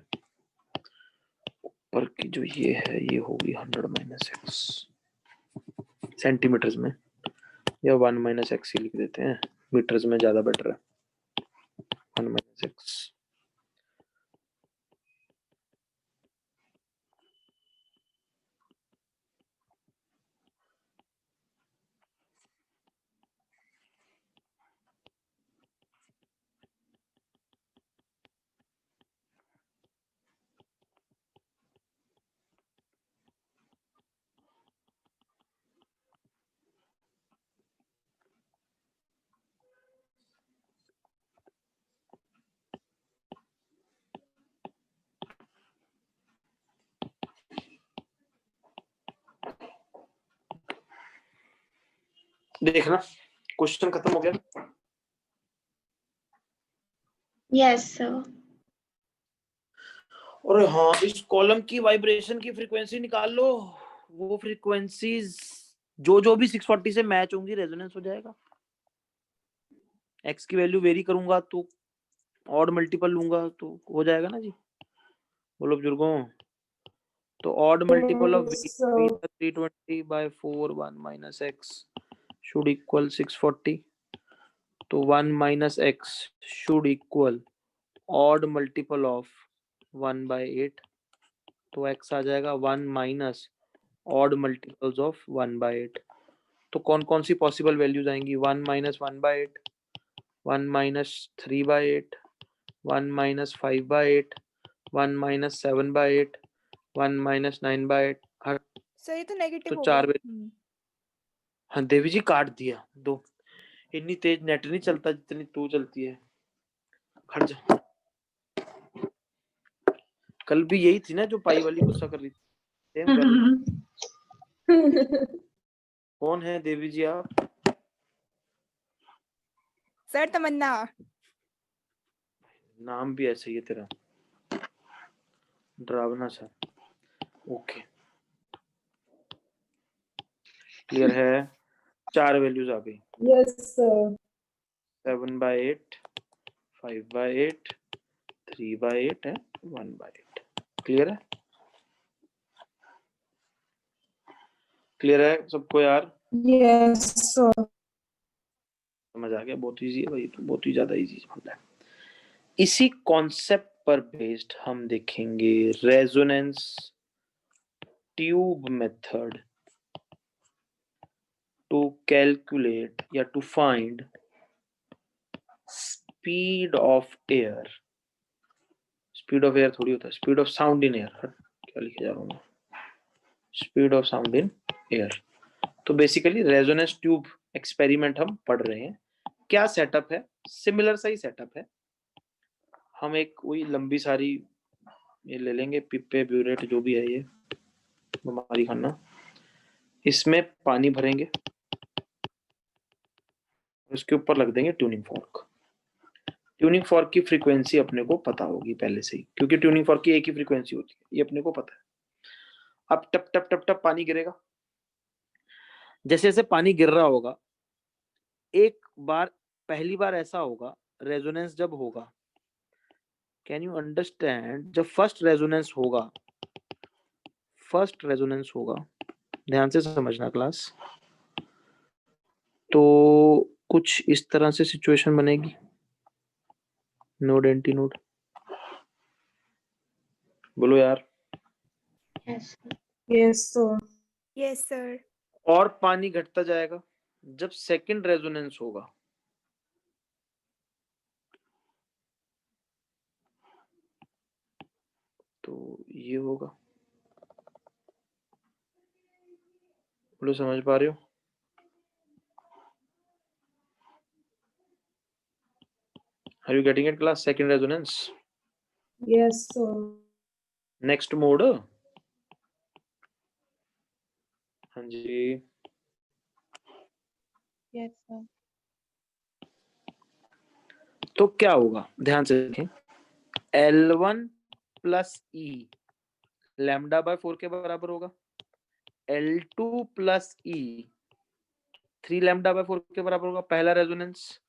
ऊपर की जो ये है ये होगी 100 - x सेंटीमीटर्स में, या 1 - x ही लिख देते हैं, मीटर्स में ज्यादा बेटर है। 1 - x देखना, क्वेश्चन खत्म हो गया। Yes, sir. और हाँ, इस कॉलम की वाइब्रेशन की फ्रीक्वेंसी निकाल लो, वो फ्रीक्वेंसीज जो भी 640 से मैच होंगी रेजोनेंस हो जाएगा। x की वैल्यू वेरी करूंगा तो ऑड मल्टीपल लूंगा तो हो जाएगा ना जी, बोलो बुजुर्गों। तो odd multiple of Yes, sir. 320/4 1 - x should equal 640, तो 1 - x should equal odd multiple of 1/8, तो x आ जाएगा 1 - odd multiples of 1/8। तो कौन कौन सी पॉसिबल वैल्यूज आएंगी? 1 - 1/8, 1 - 3/8, 1 - 5/8, 1 - 7/8, 1 - 9/8। हाँ, सर ये तो नेगेटिव तो हो 4 गया। हाँ देवी जी काट दिया दो, इतनी तेज नेट नहीं चलता जितनी तू चलती है। हट जा, कल भी यही थी ना जो पाई वाली गुस्सा कर रही थी, सेम गर्ल। कौन है देवी जी आप? सर तमन्ना। नाम भी ऐसे ही है तेरा, डरावना सा। ओके, क्लियर है? 4 वैल्यूज आ गई, Yes, sir. 7/8, 5/8, 3/8 है, 1/8। क्लियर है? क्लियर है सबको यार? Yes, sir. समझ आ गया? बहुत इजी है भाई, तो बहुत ही ज्यादा इजी है। इसी कॉन्सेप्ट पर बेस्ड हम देखेंगे resonance tube method to calculate या to find speed of air. Speed of air थोड़ी होता है, speed of sound in air. क्या लिखे जा रहा हूँ? Speed of sound in air. तो बेसिकली रेजोनेंस ट्यूब एक्सपेरिमेंट हम पढ़ रहे हैं। क्या सेटअप है? सिमिलर सा ही सेटअप है। हम एक वही लंबी सारी ये ले लेंगे, पिप्पे ब्यूरेट जो भी है ये बीमारी खाना, इसमें पानी भरेंगे, उसके ऊपर रख देंगे ट्यूनिंग फॉर्क। ट्यूनिंग फॉर्क की फ्रीक्वेंसी अपने को पता होगी पहले से ही, क्योंकि ट्यूनिंग फॉर्क की एक ही फ्रीक्वेंसी होती है, ये अपने को पता है। अब टप टप टप टप पानी गिरेगा। जैसे जैसे पानी गिर रहा होगा, एक बार पहली बार ऐसा होगा रेजोनेंस जब होगा, कैन यू अंडरस्टैंड? जब फर्स्ट रेजोनेंस होगा, ध्यान से समझना क्लास, तो कुछ इस तरह से सिचुएशन बनेगी। नोड एंटी नोड, बोलो यार। Yes, sir. Yes, sir. Yes sir. और पानी घटता जाएगा। जब सेकंड रेजोनेंस होगा, तो ये होगा। बोलो समझ पा रहे हो? Are you getting it class? Second resonance. Yes, sir. Next mode. हाँ जी, Yes, sir. तो क्या होगा ध्यान से देखें। L1 + E लैम्डा बाय 4 के बराबर होगा L2 plus E 3 lambda by 4 के बराबर होगा। पहला रेजोनेंस,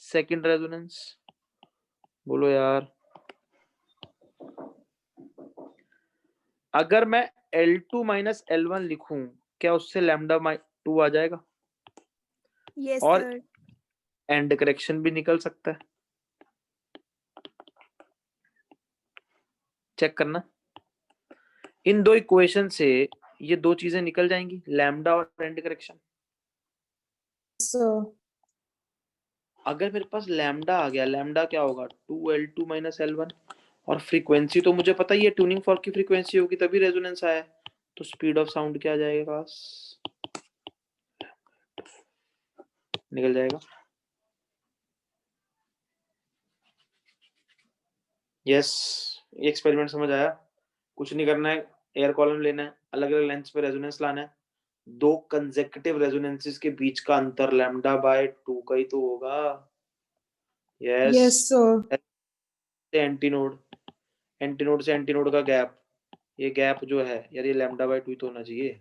सेकंड रेजोनेंस, बोलो यार। अगर मैं L2 माइनस L1 लिखूं, क्या उससे लैम्डा 2 आ जाएगा? यस और सर। एंड करेक्शन भी निकल सकता है, चेक करना। इन दो इक्वेशन से ये दो चीजें निकल जाएंगी, लैम्डा और एंड करेक्शन। Yes, sir. अगर मेरे पास लैम्डा आ गया, लैम्डा क्या होगा 2L2 माइनस L1, और फ्रीक्वेंसी तो मुझे पता ही है, ट्यूनिंग फॉर्क की फ्रीक्वेंसी होगी तभी रेजोनेंस आया है, तो स्पीड ऑफ साउंड क्या आ जाएगा, निकल जाएगा। यस, ये एक्सपेरिमेंट समझ आया। कुछ नहीं करना है, एयर कॉलम लेना है, अलग अलग लेंथ पे रेजोनेंस लाना है, दो कंसेक्यूटिव रेजोनेंसेस के बीच का अंतर लैम्डा बाय 2 का ही तो होगा। Yes, Yes, sir. Antinode, antinode से एंटीनोड का गैप, ये गैप जो है यार, ये लैम्डा बाय 2 ही तो होना चाहिए।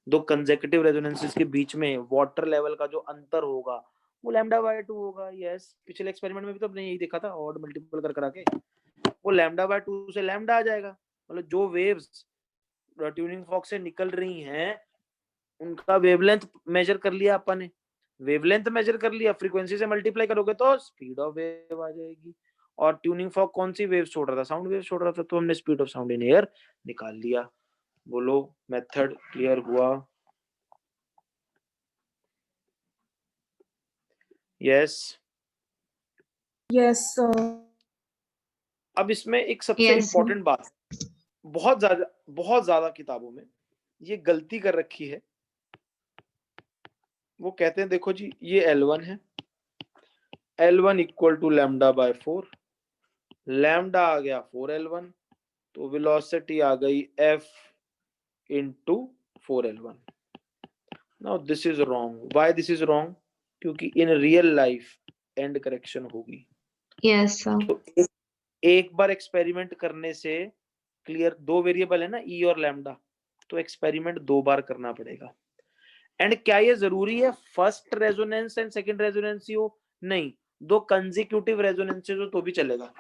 दो कंसेक्यूटिव रेजोनेंसेस के बीच में वाटर लेवल का जो अंतर होगा वो लैम्डा बाय 2 होगा। यस, पिछले एक्सपेरिमेंट में भी तो हमने यही देखा था, ऑड मल्टीपल कर करा के वो लैम्डा बाय 2 से लैम्डा आ जाएगा। मतलब जो वेव्स ट्यूनिंग फॉर्क से निकल रही हैं उनका वेवलेंथ मेजर कर लिया अपन ने, वेवलेंथ मेजर कर लिया, फ्रीक्वेंसी से मल्टीप्लाई करोगे तो स्पीड ऑफ वेव आ जाएगी। और ट्यूनिंग फॉर्क कौन सी वेव छोड़ रहा था, साउंड वेव छोड़ रहा था, तो हमने speed of sound in air निकाल लिया। बोलो मेथड क्लियर हुआ? यस। Yes, sir. अब इसमें एक सबसे Yes, sir. इंपॉर्टेंट बात, बहुत ज्यादा किताबों में ये गलती कर रखी है। वो कहते हैं देखो जी, ये L1 है, L1 equal to lambda by 4, lambda आ गया 4L1, तो वेलोसिटी आ गई F into 4L1। Now this is wrong. Why this is wrong? क्योंकि in real life end correction होगी। Yes, sir. तो एक बार एक्सपेरिमेंट करने से क्लियर, दो वेरिएबल है ना E और लैम्डा, तो एक्सपेरिमेंट दो बार करना पड़ेगा। एंड क्या ये जरूरी है first resonance and second resonance ही हो? नहीं, दो कंसेक्यूटिव रेजोनेंसेस हो तो भी चलेगा।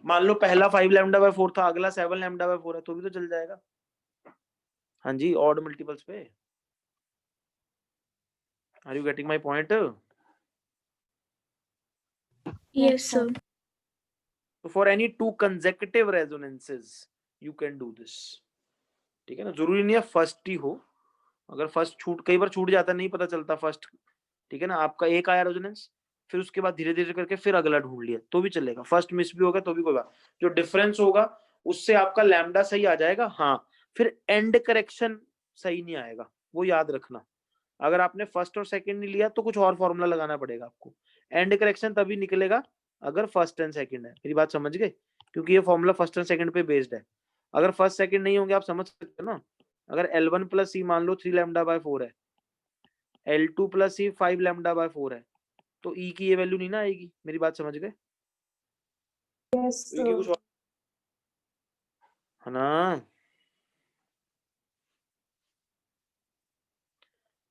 मान लो पहला 5 लैम्डा बाय 4 था, अगला 7 लैम्डा बाय 4 है, तो भी तो चल जाएगा। हाँ जी, ऑड मल्टीपल्स पे। Are you getting my point? Yes sir. So for any two consecutive resonances you can do this। ठीक है ना, जरूरी नहीं है फर्स्ट ही हो, अगर फर्स्ट छूट, कई बार छूट जाता है, नहीं पता चलता फर्स्ट, ठीक है ना, आपका एक आया रेजोनेंस, फिर उसके बाद धीरे धीरे करके फिर अगला ढूंढ लिया तो भी चलेगा, फर्स्ट मिस भी होगा तो भी कोई बात, जो डिफरेंस होगा उससे आपका लैम्डा सही आ जाएगा। हाँ, फिर एंड करेक्शन सही नहीं आएगा, वो याद रखना। अगर आपने फर्स्ट और सेकंड नहीं लिया तो कुछ और फॉर्मूला लगाना पड़ेगा आपको। एंड करेक्शन तभी निकलेगा अगर फर्स्ट एंड सेकंड है। मेरी बात समझ गए? क्योंकि ये फॉर्मूला फर्स्ट एंड सेकंड पे बेस्ड है। अगर फर्स्ट सेकंड नहीं होंगे, आप समझ सकते हो ना, अगर L1 प्लस सी मान लो 3 लैम्डा बाय 4 है, L2 plus C 5 lambda by 4 है, तो E की ये वैल्यू नहीं ना आएगी। मेरी बात समझ गए? Yes, तो E की sir. कुछ और है ना।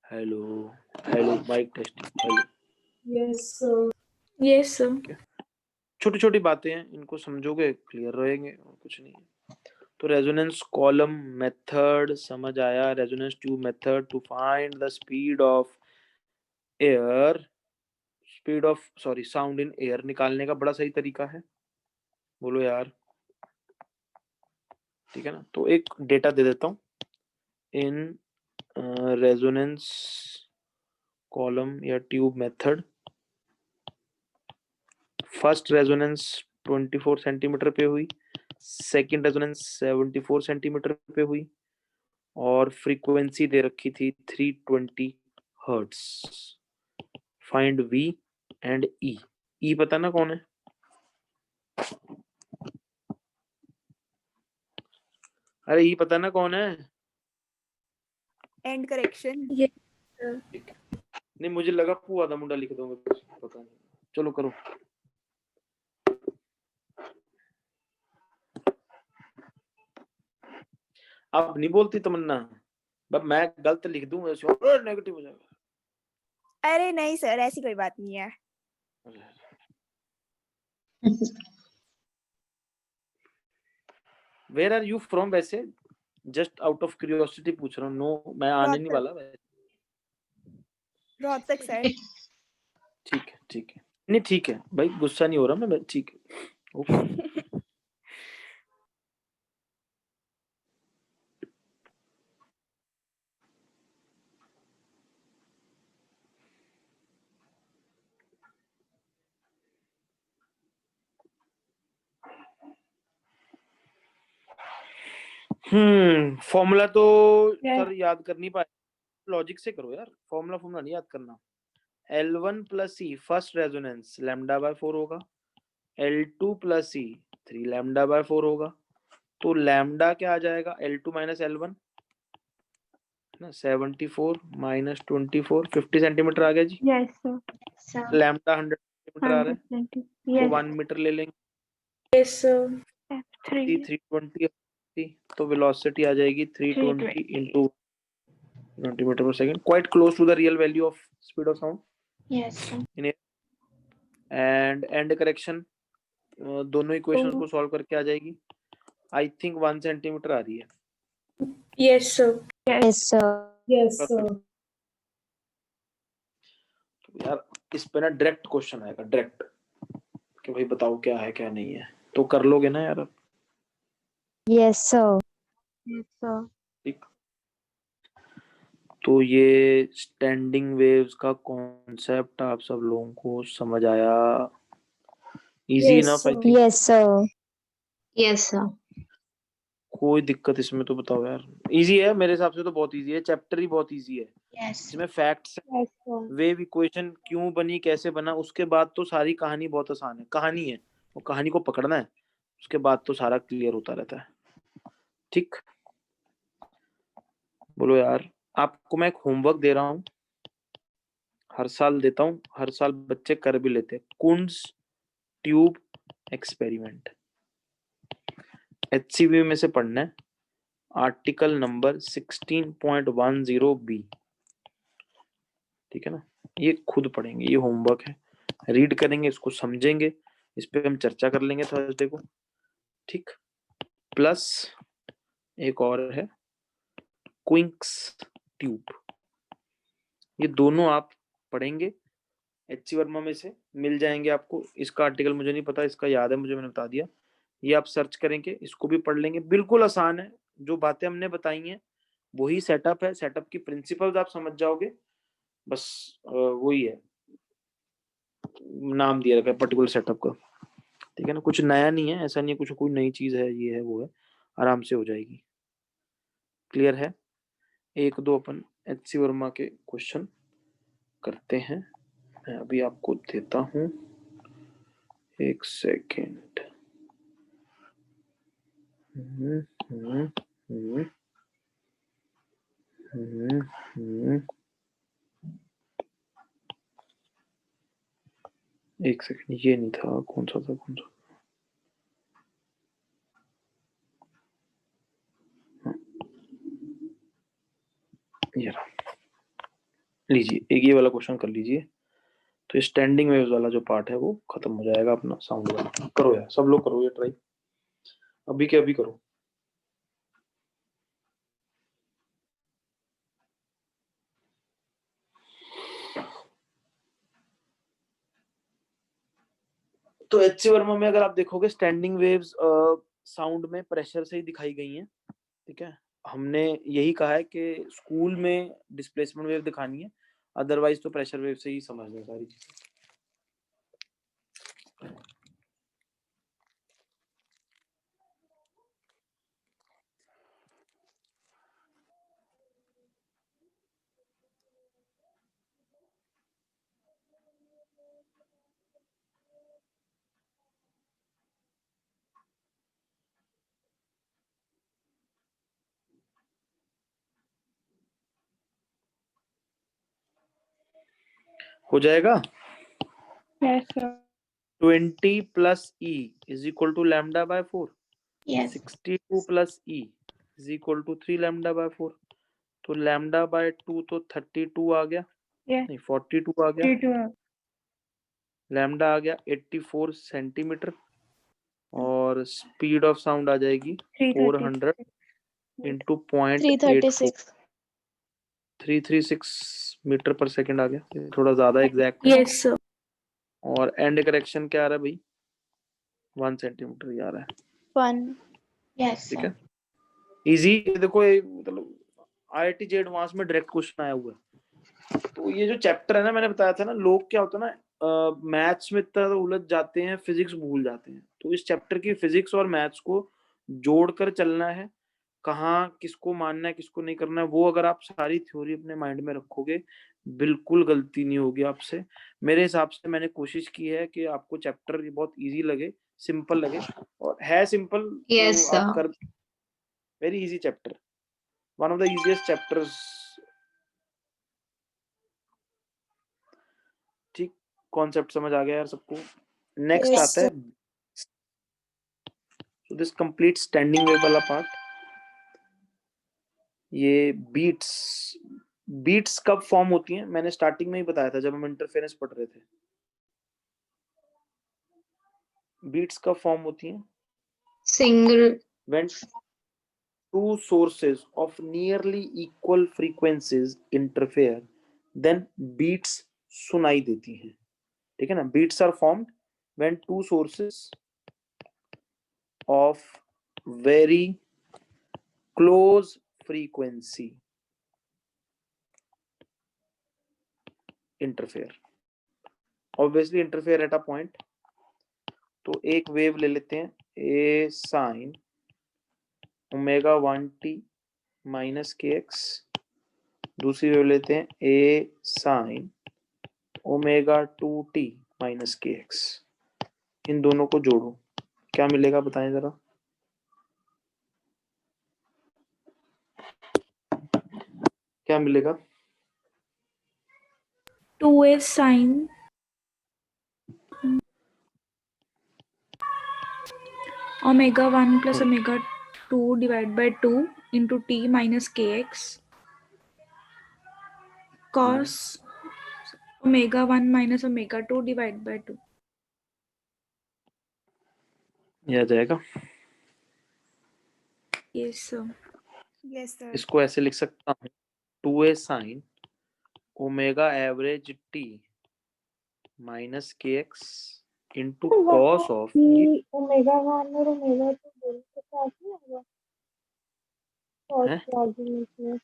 Hello hello, mike testing, hello. Yes, sir. Yes sir. छोटी छोटी बातें हैं, इनको समझोगे क्लियर रहेंगे, और कुछ नहीं है। तो रेजोनेंस कॉलम मेथड समझ आया, resonance tube method to find the speed of air, speed of sorry sound in air निकालने का बड़ा सही तरीका है। बोलो यार, ठीक है ना। तो एक डेटा दे देता हूँ, इन रेजोनेंस कॉलम या tube method, first resonance 24 centimetre पे हुई, सेकंड रेजोनेंस 74 सेंटीमीटर पे हुई, और फ्रीक्वेंसी दे रखी थी 320 hertz. Find V and E। E पता ना कौन है? अरे E पता ना कौन है? End correction. नहीं, मुझे लगा पुआ दा मुंडा लिख दोगे, पता नहीं। चलो करो। अब नहीं बोलती तमन्ना, बस मैं गलत लिख दूं वैसे नेगेटिव हो जाएगा। अरे नहीं सर, ऐसी कोई बात नहीं है। Where are you from? वैसे जस्ट आउट ऑफ क्यूरियोसिटी पूछ रहा हूँ। नो मैं आने नहीं रोहतक। वाला वैसे। रोहतक सर। ठीक है ठीक है, नहीं ठीक है भाई, गुस्सा नहीं हो रहा मैं, ठीक है ओके। फॉर्मूला तो सर याद कर नहीं पाए, लॉजिक से करो यार, फॉर्मूला नहीं याद करना। L1 plus C first resonance lambda by 4 होगा, L2 plus C 3 lambda by 4 होगा, तो लैम्डा क्या आ जाएगा? L2 माइनस L1 ना, 74 माइनस 24 50 सेंटीमीटर आ गया जी। Yes, sir. sir. Lambda 100 centimetre आ रहा है, 120. तो Yes. 1 मीटर ले लेंगे। Yes, sir. F3. 320 तो वेलोसिटी आ जाएगी 320 320. into 20 metre per second, quite close to the real value of speed of sound Yes, sir. In and end correction दोनों equations को सॉल्व करके आ जाएगी। आई थिंक 1 सेंटीमीटर आ रही है। Yes, sir. Yes, sir. Yes, sir. तो यार इस पे ना डायरेक्ट क्वेश्चन आएगा, डायरेक्ट कि भाई बताओ क्या है क्या नहीं है, तो कर लोगे ना यार? Yes, sir. Yes, sir. ठीक, तो ये स्टैंडिंग वेव्स का कॉन्सेप्ट आप सब लोगों को समझ आया? Easy Yes, enough I sir. Think. Yes, sir. Yes, sir. कोई दिक्कत इसमें तो बताओ यार? इजी है मेरे हिसाब से, तो बहुत इजी है, चैप्टर ही बहुत इजी है। Yes. इसमें facts, Yes, sir. Wave equation क्यों बनी, कैसे बना, उसके बाद तो सारी कहानी बहुत आसान है। कहानी है, वो कहानी को पकड़ना है, उसके बाद तो सारा क्लियर होता रहता है। ठीक, बोलो यार। आपको मैं एक होमवर्क दे रहा हूँ, हर साल देता हूँ, हर साल बच्चे कर भी लेते हैं। कुंड्स ट्यूब एक्सपेरिमेंट, HCV में से पढ़ना है, आर्टिकल नंबर 16.10B। ठीक है ना, ये खुद पढ़ेंगे, ये होमवर्क है, रीड करेंगे, इसको समझेंगे, इस पे हम चर्चा कर लेंगे थर्सडे को। ठीक, प्लस एक और है क्विंक्स ट्यूब, ये दोनों आप पढ़ेंगे, HC वर्मा में से मिल जाएंगे आपको। इसका आर्टिकल मुझे नहीं पता, इसका याद है मुझे, मैंने बता दिया। ये आप सर्च करेंगे, इसको भी पढ़ लेंगे, बिल्कुल आसान है, जो बातें हमने बताई हैं वही सेटअप है, सेटअप की प्रिंसिपल्स आप समझ जाओगे, बस वही है, नाम दिया रखा है पर्टिकुलर सेटअप का। ठीक है ना, कुछ नया नहीं है, ऐसा नहीं है कुछ कोई नई चीज है, ये है वो है, आराम से हो जाएगी। क्लियर है? एक दो अपन HC वर्मा के क्वेश्चन करते हैं, मैं अभी आपको देता हूँ, एक सेकेंड। एक सेकेंड, ये नहीं था, कौन सा था, कौन सा? ये रहा, लीजिए एक ये वाला क्वेश्चन कर लीजिए, तो स्टैंडिंग वेव्स वाला जो पार्ट है वो खत्म हो जाएगा अपना। साउंड वाला करो यार, सब लोग करो ये ट्राई, अभी के अभी करो। तो HC वर्मा में अगर आप देखोगे, स्टैंडिंग वेव्स साउंड में प्रेशर से ही दिखाई गई हैं। ठीक है, हमने यही कहा है कि स्कूल में डिस्प्लेसमेंट वेव दिखानी है, अदरवाइज तो प्रेशर वेव से ही समझना सारी चीजें। हो जाएगा। Yes, sir. 20 plus E is equal to lambda by 4, Yes. 62 plus E is equal to 3 lambda by 4। तो लैम्डा बाय 2 तो 32 आ गया, Yeah. नहीं 42 आ गया, 32. लैम्डा आ गया 84 सेंटीमीटर, और स्पीड ऑफ साउंड आ जाएगी 400 इंटू 0.84, 336 मीटर पर सेकंड आ गया, ये थोड़ा ज्यादा एग्जैक्ट है। Yes, sir. और एंड करेक्शन क्या आ रहा है भाई, 1 सेंटीमीटर ही आ रहा है। 1. Yes, ठीक sir. है, इजी। देखो ये मतलब IIT जे एडवांस में डायरेक्ट क्वेश्चन आया हुआ है। तो ये जो चैप्टर है ना, मैंने बताया था ना, लोग क्या होता है ना, मैथ्स में इतना उलझ जाते हैं, फिजिक्स भूल जाते हैं। तो इस चैप्टर की फिजिक्स और मैथ्स को जोड़कर चलना है, कहाँ किसको मानना है किसको नहीं करना है, वो अगर आप सारी थ्योरी अपने माइंड में रखोगे, बिल्कुल गलती नहीं होगी आपसे। मेरे हिसाब से मैंने कोशिश की है कि आपको चैप्टर ये बहुत इजी लगे, सिंपल लगे, और है सिंपल। Yes, तो आप sir. कर, very easy chapter, one of the easiest chapters. ठीक, कॉन्सेप्ट समझ आ गया यार सबको। नेक्स्ट Yes, आता है, so this complete standing wave वाला पार्ट। ये बीट्स कब फॉर्म होती हैं, मैंने स्टार्टिंग में ही बताया था जब हम इंटरफेरेंस पढ़ रहे थे। बीट्स कब फॉर्म होती हैं, Single. when two sources of nearly equal frequencies interfere, then beats सुनाई देती हैं। ठीक है ना, beats are formed when two sources of very close frequency interfere, obviously interfere at a point। तो एक वेव ले लेते हैं, a sin omega 1t minus के एक्स, दूसरी वेव लेते हैं a sin omega 2t minus के एक्स। इन दोनों को जोड़ो, क्या मिलेगा बताएं जरा। क्या मिलेगा, 2a sin omega 1 plus omega 2 divided by 2 into t minus kx cos omega 1 minus omega 2 divided by 2. ये आ जाएगा। Yes, sir. Yes, sir. इसको ऐसे लिख सकता हूँ, 2a sin omega average t minus के एक्स इंटू कॉस ऑफ, कि omega 1 और ओमेगा 2 दोनों के साथ ही होगा और हैं? आर्गुमेंट में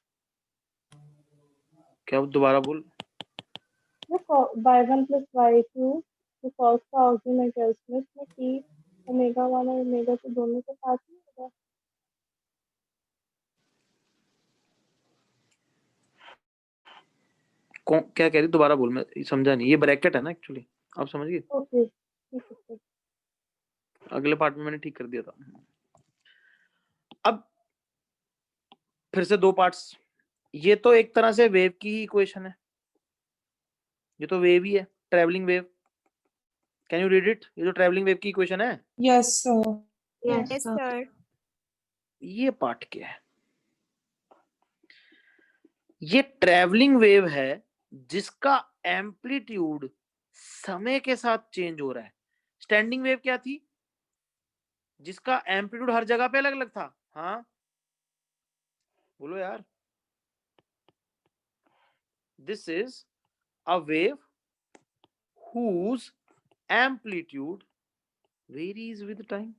क्या दोबारा बोल। y1 plus y2 जो cos का आर्गुमेंट है उसमें t ओमेगा 1 और ओमेगा 2 दोनों के साथ ही होगा। क्या कह रही दोबारा बोल, मैं समझा नहीं। ये ब्रैकेट है ना एक्चुअली, आप समझ गए। ओके ठीक है। अगले पार्ट में मैंने ठीक कर दिया था। अब फिर से दो पार्ट्स, ये तो एक तरह से वेव की ही इक्वेशन है, ये तो वेव ही है, travelling wave. Can you read it, ये जो ट्रैवलिंग वेव की इक्वेशन है। Yes, sir. Yes, Yes, sir. sir. ये पार्ट क्या है, ये ट्रैवलिंग वेव है जिसका एम्पलीट्यूड समय के साथ चेंज हो रहा है। स्टैंडिंग वेव क्या थी, जिसका एम्पलीट्यूड हर जगह पे अलग अलग था। हाँ बोलो यार। This is a wave whose amplitude varies with time।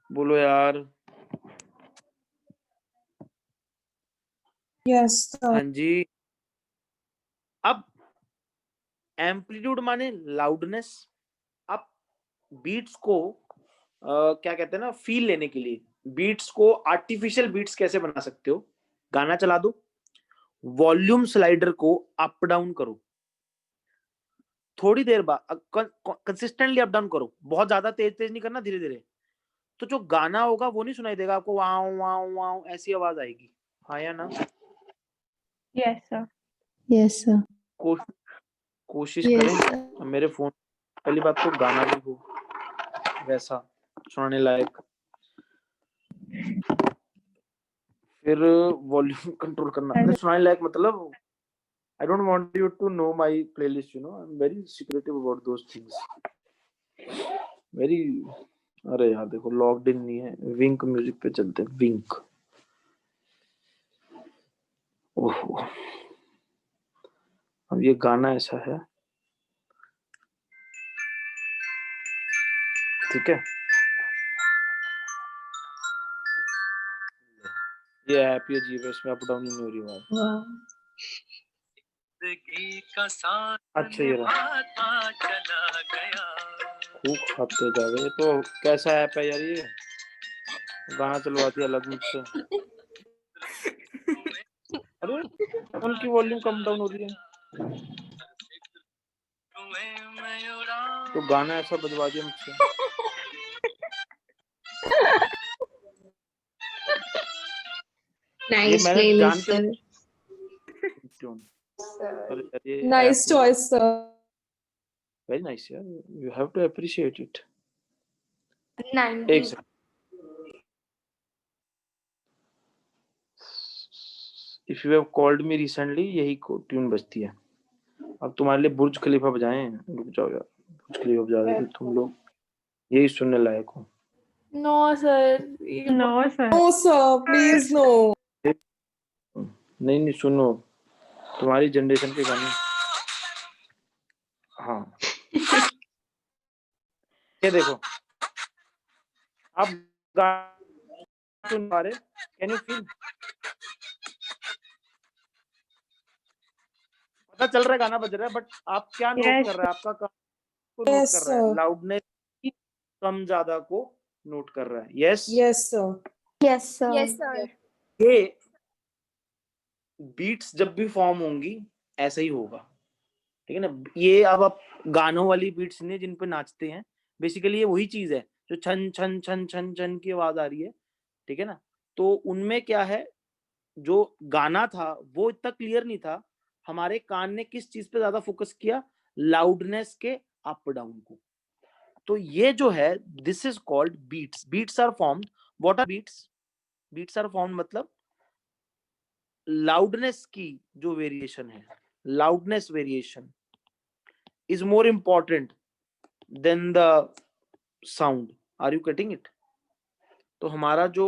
बोलो यार। Yes, sir. हाँ जी। अब एम्पलीट्यूड माने लाउडनेस। अब बीट्स को क्या कहते हैं ना, फील लेने के लिए बीट्स को आर्टिफिशियल बीट्स कैसे बना सकते हो, गाना चला दो, वॉल्यूम स्लाइडर को अप डाउन करो, थोड़ी देर बाद कंसिस्टेंटली अप डाउन करो, बहुत ज्यादा तेज तेज नहीं करना, धीरे धीरे। तो जो गाना होगा वो नहीं सुनाई देगा आपको, वाव वाव वाव ऐसी आवाज आएगी। हाँ या ना। Yes, sir. Yes sir. कोशिश Yes, करें। sir. अब मेरे फोन, पहली बात तो गाना भी हो, वैसा सुनाने लायक। फिर वॉल्यूम कंट्रोल करना। सुनाने लायक मतलब I don't want you to know my playlist, you know. I'm very secretive about those things. Very, अरे यार देखो लॉक्ड इन नहीं है। विंक म्यूजिक पे चलते हैं। विंक, ओहो, अब ये गाना ऐसा है, ठीक है। ये ऐप ये जीव इसमें अप डाउन नहीं हो रही बात। अच्छा ये रहा, खूब खाते जावे। तो कैसा ऐप है यार ये, गाना चलवाती है अलग मुझसे। अरे उनकी वॉल्यूम कम डाउन हो रही है, तो गाना ऐसा बजवा दिया मुझसे। Nice मैंने जान playlist, के sir. Nice choice, sir. Very nice यार, you have to appreciate it. 90. एक सेकंड, if you have called me recently, यही ट्यून बजती है। अब तुम्हारे लिए बुर्ज खलीफा बजाएं? रुक जाओ यार, बुर्ज खलीफा बजा रहे थे तुम लोग, यही सुनने लायक हो। No, sir. No, sir. No, sir. Please, no. नहीं नहीं सुनो, तुम्हारी जनरेशन के गाने। हाँ ये देखो, आप गाना सुन पा रहे? Can you feel? पता चल रहा है गाना बज रहा है, बट आप क्या नोट कर रहे हैं? आपका को नोट कर रहा है, लाउडनेस की कम ज्यादा को नोट कर रहा है। Yes Yes, sir. Yes, sir. Yes, sir. ये बीट्स जब भी फॉर्म होंगी ऐसा ही होगा, ठीक है ना। ये अब आप गानों वाली बीट्स नहीं जिन पे नाचते हैं, बेसिकली ये वही चीज है जो छन छन छन छन छन की आवाज आ रही है, ठीक है ना। तो उनमें क्या है, जो गाना था वो इतना क्लियर नहीं था, हमारे कान ने किस चीज पे ज्यादा फोकस किया, लाउडनेस के अप डाउन को। तो ये जो है, this is called beats. Beats are formed, what are beats? Beats are formed मतलब लाउडनेस की जो वेरिएशन है, loudness variation is more important than the sound. Are you getting it? तो हमारा जो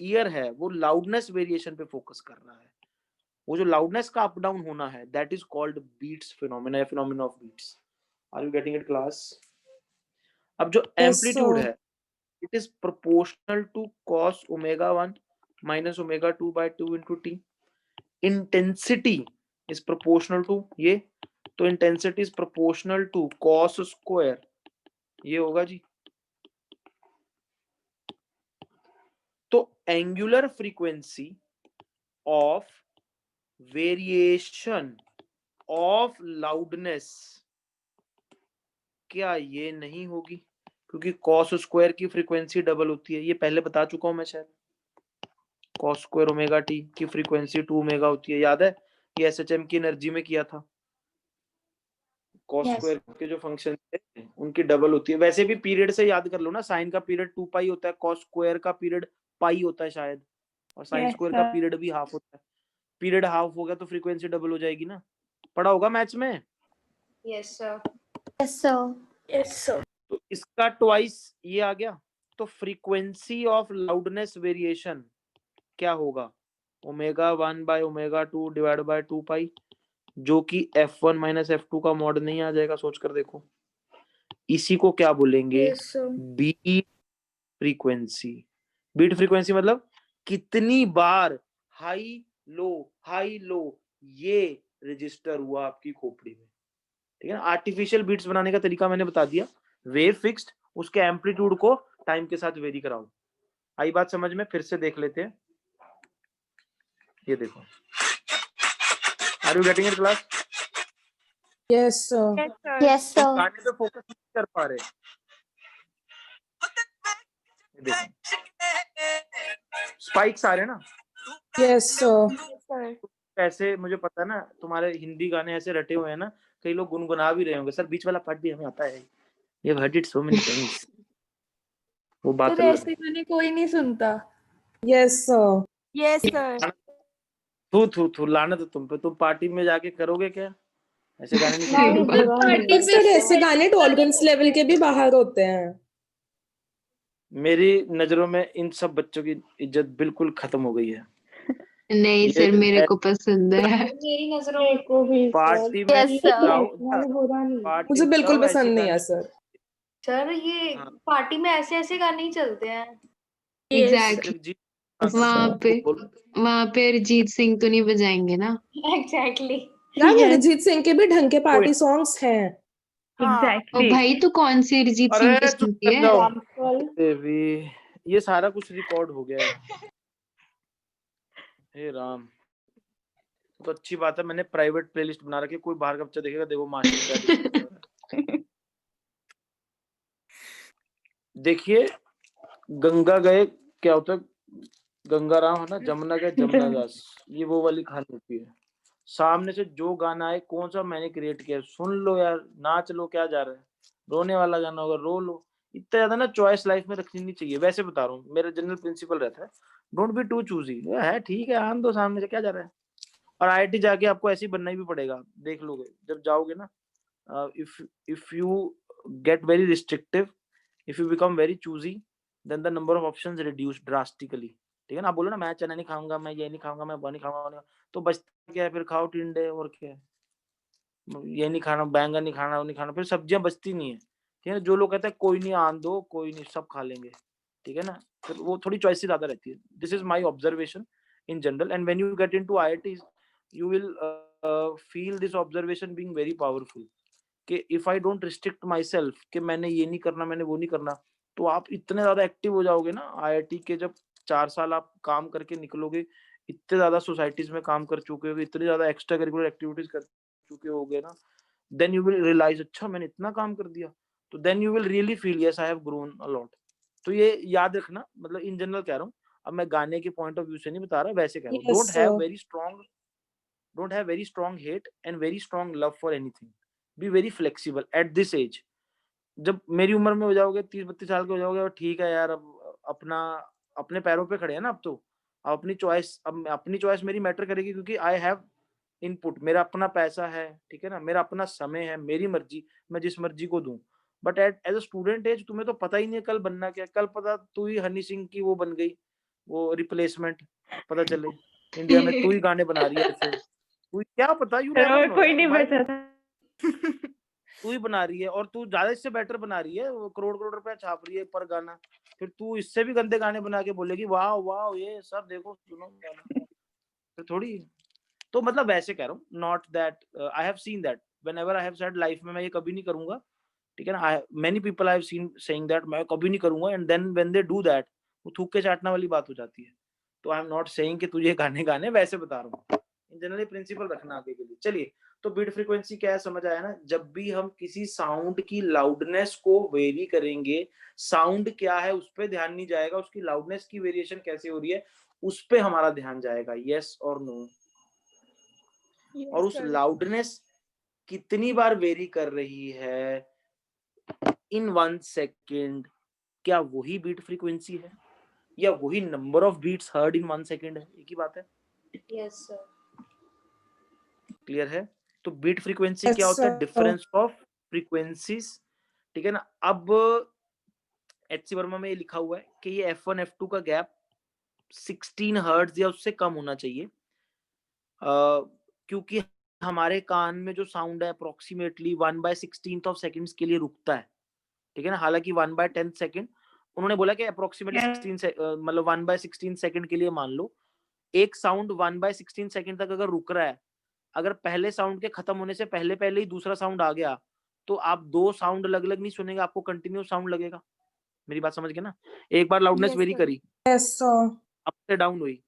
ईयर है वो लाउडनेस वेरिएशन पे फोकस कर रहा है। वो जो लाउडनेस का अप डाउन होना है, that is called beats phenomena, phenomena of beats. Are you getting it class? अब जो एम्पलीट्यूड है, it is proportional to cos ω1 minus ω2 by 2 into t. Intensity is proportional to ये, तो intensity is proportional to cos square, ये होगा जी। तो angular frequency of variation of loudness क्या ये नहीं होगी? क्योंकि cos स्क्वायर की फ्रीक्वेंसी डबल होती है, ये पहले बता चुका हूं मैं शायद। cos स्क्वायर ओमेगा टी की फ्रीक्वेंसी 2 ओमेगा होती है, याद है? ये एसएचएम की एनर्जी में किया था। cos स्क्वायर के जो फंक्शन है उनकी डबल होती है। वैसे भी पीरियड से याद कर लो ना, साइन का पीरियड 2 पाई होता है, cos स्क्वायर का पीरियड पाई होता है शायद, और साइन स्क्वायर का पीरियड भी हाफ होता है। पीरियड हाफ हो गया तो फ्रीक्वेंसी डबल हो जाएगी ना, पढ़ा होगा मैथ्स में। Yes, sir. Yes, sir. Yes, sir. तो इसका ट्वाइस ये आ गया। तो फ्रीक्वेंसी ऑफ लाउडनेस वेरिएशन क्या होगा? ω1 बाय ω2 डिवाइड बाय 2 पाई, जो कि f1 माइनस f2 का मॉड नहीं आ जाएगा, सोच कर देखो। इसी को क्या बोलेंगे? Yes, sir. Beat frequency. Beat frequency मतलब कितनी बार हाई लो ये रजिस्टर हुआ आपकी खोपड़ी में, ठीक है ना। आर्टिफिशियल बीट्स बनाने का तरीका मैंने बता दिया। वेव फिक्स्ड, उसके एम्पलीट्यूड को टाइम के साथ वेरी कराओ। आई बात समझ में? फिर से देख लेते हैं। ये देखो, are you getting it class? Yes, sir. Yes, sir. Yes, sir. गाने पे फोकस नहीं कर पा रहे। ये देखो स्पाइक्स आ रहे हैं ना। Yes, sir. Yes, sir. ऐसे मुझे पता है ना, तुम्हारे हिंदी गाने ऐसे रटे हुए हैं ना, कई लोग गुनगुना भी रहे होंगे, सर बीच वाला पार्ट भी हमें आता है, ये heard it so many times. वो बात सर अलग ऐसे गाने कोई नहीं सुनता। Yes sir. Yes sir. है। थू लाना तो तुम पे, तुम पार्टी में जाके करोगे क्या? ऐसे गाने नहीं नहीं सुनोगे। बुरा नहीं। पार्टी सर ऐसे गाने टॉलरेंस लेवल के भी बाहर होते हैं। मेरी नजरों में इन सब बच्चों की इज्जत बिल्कुल खत्म हो गई है। नहीं ये सर, मेरे को पसंद है। मेरी नजरों मेरे में को भी सर। पार्टी में Yes, sir. जाओ, इतना भी बुरा नहीं। पार्टी मुझे में बिल्कुल जाओ, ऐसे पसंद नहीं है गाने सर। सर ये हाँ। पार्टी में ऐसे ऐसे गाने ही चलते हैं। एग्जैक्टली। जगजीत वहां पे अरिजीत सिंह तो नहीं बजाएंगे ना? एग्जैक्टली। यार अरिजीत सिंह के भी ढंग के पार्टी सॉन्ग्स हैं। हाँ ओ भाई, तो कौन सी अरिजीत सिंह अरे की चुप सुनती कर है? जाओ एग्जाम्पल देवी, ये सारा कुछ रिकॉर्ड हो गया है। हे राम, तो अच्छी बात है, मैंने प्राइवेट प्लेलिस्ट बना रखी है, कोई बाहर का बच्चा देखेगा, देखो मास्टर क्या डिस्कस कर रहा है। देखिए, गंगा गए क्या होता है, गंगा राम है ना, जमुना गए जमुना दास, ये वो वाली कहानी होती है। सामने से जो गाना आए, कौन सा मैंने क्रिएट किया, सुन लो यार, नाच लो, क्या जा रहा है। रोने वाला गाना होगा रो लो। इतना ज्यादा ना चॉइस लाइफ में रखनी नहीं चाहिए, वैसे बता रहा हूँ, मेरा जनरल प्रिंसिपल रहता है, डोंट बी टू चूजी। है ठीक है, आन दो, सामने से क्या जा रहा है। और आईआईटी जाके आपको ऐसे ही बनना ही भी पड़ेगा, देख लोगे जब जाओगे ना। If you get very restrictive, if you become very choosy, then the number of options reduce drastically। ठीक है ना, आप बोलो ना मैं चना नहीं खाऊंगा, मैं ये नहीं खाऊंगा, मैं वो नहीं खाऊंगा, तो बचता क्या है फिर? खाओ टिंडे, और क्या है, ये नहीं खाना, बैंगन नहीं खाना, वो नहीं खाना, फिर सब्जियां बचती नहीं है। ठीक है ना, जो लोग कहते हैं कोई नहीं आन दो, कोई नहीं, सब खा लेंगे, ठीक है ना, फिर वो थोड़ी चॉइस ज्यादा रहती है। This is my observation in general, and when you get into IIT you will feel this observation being very powerful, कि if I don't restrict myself, कि मैंने ये नहीं करना, मैंने वो नहीं करना, तो आप इतने ज्यादा एक्टिव हो जाओगे ना आईआईटी के। जब 4 साल आप काम करके निकलोगे, इतने ज्यादा सोसाइटीज में काम कर चुके हो, इतनी ज्यादा एक्स्ट्रा करिकुलर एक्टिविटीज कर चुके होगे ना, देन यू विल रियलाइज, अच्छा मैंने इतना काम कर दिया। तो then you will really feel, yes I have grown a lot. तो ये याद रखना, मतलब इन जनरल कह रहा हूँ, अब मैं गाने के पॉइंट ऑफ व्यू से नहीं बता रहा, वैसे कह रहा हूँ। Yes sir. don't have very strong hate and very strong love for anything, be very flexible at this age। जब मेरी उम्र में हो जाओगे, 30-32 साल के हो जाओगे, और ठीक है यार, अब अपना अपने पैरों पे खड़े हैं ना, अब तो अब अपनी चॉइस मेरी मैटर करेगी, क्योंकि आई हैव इनपुट, मेरा अपना पैसा है, ठीक है ना, मेरा अपना समय है, मेरी मर्जी, मैं जिस मर्जी को दूं। But as a student as, तुम्हें तो पता ही नहीं है कल बनना क्या। कल पता तू ही हनी सिंह की वो बन गई, वो रिप्लेसमेंट, पता चले इंडिया में तू ही गाने बना रही है ऐसे, तू क्या पता, यू नेवर नो, कोई नहीं बचा था। तू ही बना रही है, और तू ज्यादा इससे बेटर बना रही है, वो करोड़ करोड़ रुपया छाप रही है पर गाना, फिर तू इससे भी गंदे गाने बना के बोलेगी वाह वाह ये सब देखो सुनो गाना, फिर थोड़ी। तो मतलब वैसे कह रहा हूँ, not that I have seen that whenever I have said life में मैं ये कभी नहीं करूंगा, ठीक है ना, many people I have seen saying that मैं कभी नहीं करूंगा, and then when they do that, वो थूक के चाटने वाली बात हो जाती है। तो आई एम नॉट सेइंग कि तुझे गाने गाने, वैसे बता रहा हूँ, इन जनरली प्रिंसिपल रखना आगे के लिए। चलिए, तो बीट फ्रीक्वेंसी क्या है समझ आया ना। जब भी हम किसी साउंड की लाउडनेस को वेरी करेंगे, साउंड क्या है उस पर ध्यान नहीं जाएगा, उसकी लाउडनेस की वेरिएशन कैसे हो रही है उस पे हमारा ध्यान जाएगा, यस और नो। और उस लाउडनेस कितनी बार वेरी कर रही है इन 1 सेकेंड, क्या वही बीट फ्रीक्वेंसी है, या वही number of beats heard in 1 second है, एक ही बात है। Yes sir. क्लियर है? तो बीट फ्रीक्वेंसी Yes, क्या होता है? sir. डिफरेंस ऑफ फ्रीक्वेंसीज, ठीक है ना। अब एचसी वर्मा में ये लिखा हुआ है कि ये F1 F2 का गैप 16 हर्ट्ज या उससे कम होना चाहिए, क्योंकि हमारे कान में जो साउंड है अप्रोक्सीमेटली 1/16 ऑफ सेकंड्स के लिए रुकता है, ठीक है ना। हालांकि 1/10 सेकंड, उन्होंने बोला कि अप्रोक्सीमेटली 16 मतलब 1/16 सेकंड के लिए मान लो, एक साउंड 1/16 सेकंड तक अगर रुक रहा है, अगर पहले साउंड के खत्म होने से पहले पहले ही दूसरा साउंड आ गया, तो आप 2 साउंड अलग अलग नहीं सुनेंगे, आपको कंटिन्यूस साउंड लगेगा। मेरी बात समझ गए ना। एक बार लाउडनेस Yes, वेरी sir. करी, Yes, sir. अप से डाउन हुई,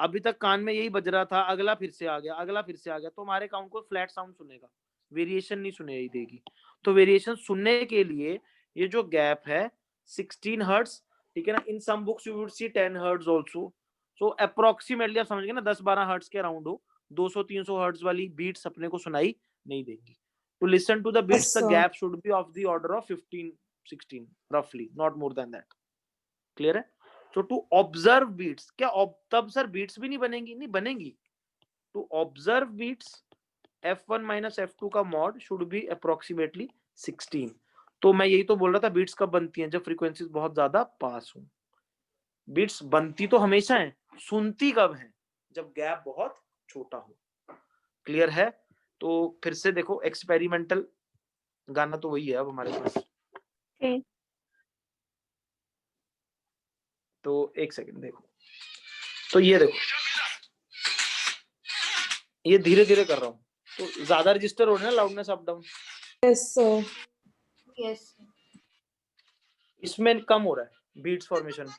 अभी तक कान में यही बज रहा था, अगला फिर से आ गया, अगला फिर से आ गया, तो हमारे कान को फ्लैट साउंड सुनेगा, वेरिएशन नहीं सुनाई देगी। तो वेरिएशन सुनने के लिए ये जो गैप है 16 हर्ट्ज, ठीक है ना। In some books you would see 10 hertz also. So approximately आप समझ गए ना, 10-12 हर्ट्ज के अराउंड हो, 200-300 हर्ट्ज वाली बीट्स अपने को सुनाई नहीं देगी। To listen to the beats Yes, the sir. Gap should be of the order of 15-16 roughly, not more than that। Clear है? तो टू ऑब्जर्व बीट्स, क्या तब सर बीट्स भी नहीं बनेंगी? नहीं बनेंगी। To observe beats f1 minus f2 का मॉड शुड बी अप्रोक्सीमेटली 16। तो मैं यही तो बोल रहा था, बीट्स कब बनती हैं? जब फ्रीक्वेंसीज बहुत ज्यादा पास हो। बीट्स बनती तो हमेशा है, सुनती कब है? जब गैप बहुत छोटा हो। क्लियर है? तो फिर से देखो, एक्सपेरिमेंटल गाना तो वही है अब हमारे पास। Okay. तो एक सेकंड देखो, तो ये देखो, ये धीरे धीरे कर रहा हूँ, तो ज्यादा रजिस्टर हो रहे हैं ना, loudness up down. Yes sir. Yes इसमें कम हो रहा है बीट्स फॉर्मेशन,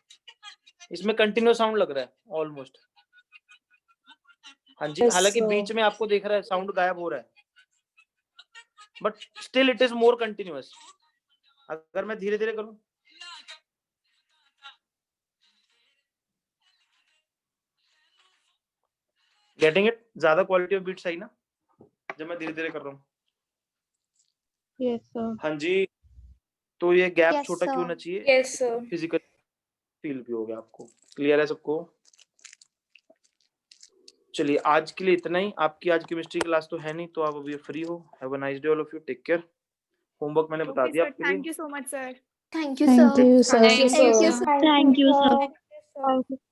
इसमें कंटिन्यूअस साउंड लग रहा है ऑलमोस्ट। हाँ जी, Yes, हालांकि sir. बीच में आपको देख रहा है साउंड गायब हो रहा है, but still it is more continuous. अगर मैं धीरे धीरे करूं, गेटिंग इट? ज्यादा क्वालिटी ऑफ बीट्स आई ना जब मैं धीरे धीरे कर रहा हूँ? Yes sir. हाँ जी। तो ये गैप Yes, छोटा क्यों sir. होना चाहिए? Yes sir. फिजिकल फील भी हो गया आपको। क्लियर है सबको? चलिए आज के लिए इतना ही। आपकी आज केमिस्ट्री क्लास तो है नहीं, तो आप अभी फ्री हो। Have a nice day all of you, take care. Homework मैंने बता Okay, दिया sir. आपके लिए। Thank you so much, sir. Thank you, Thank sir. you, sir. Thank you, Thank you, sir. sir. Thank you, sir. Thank you, sir.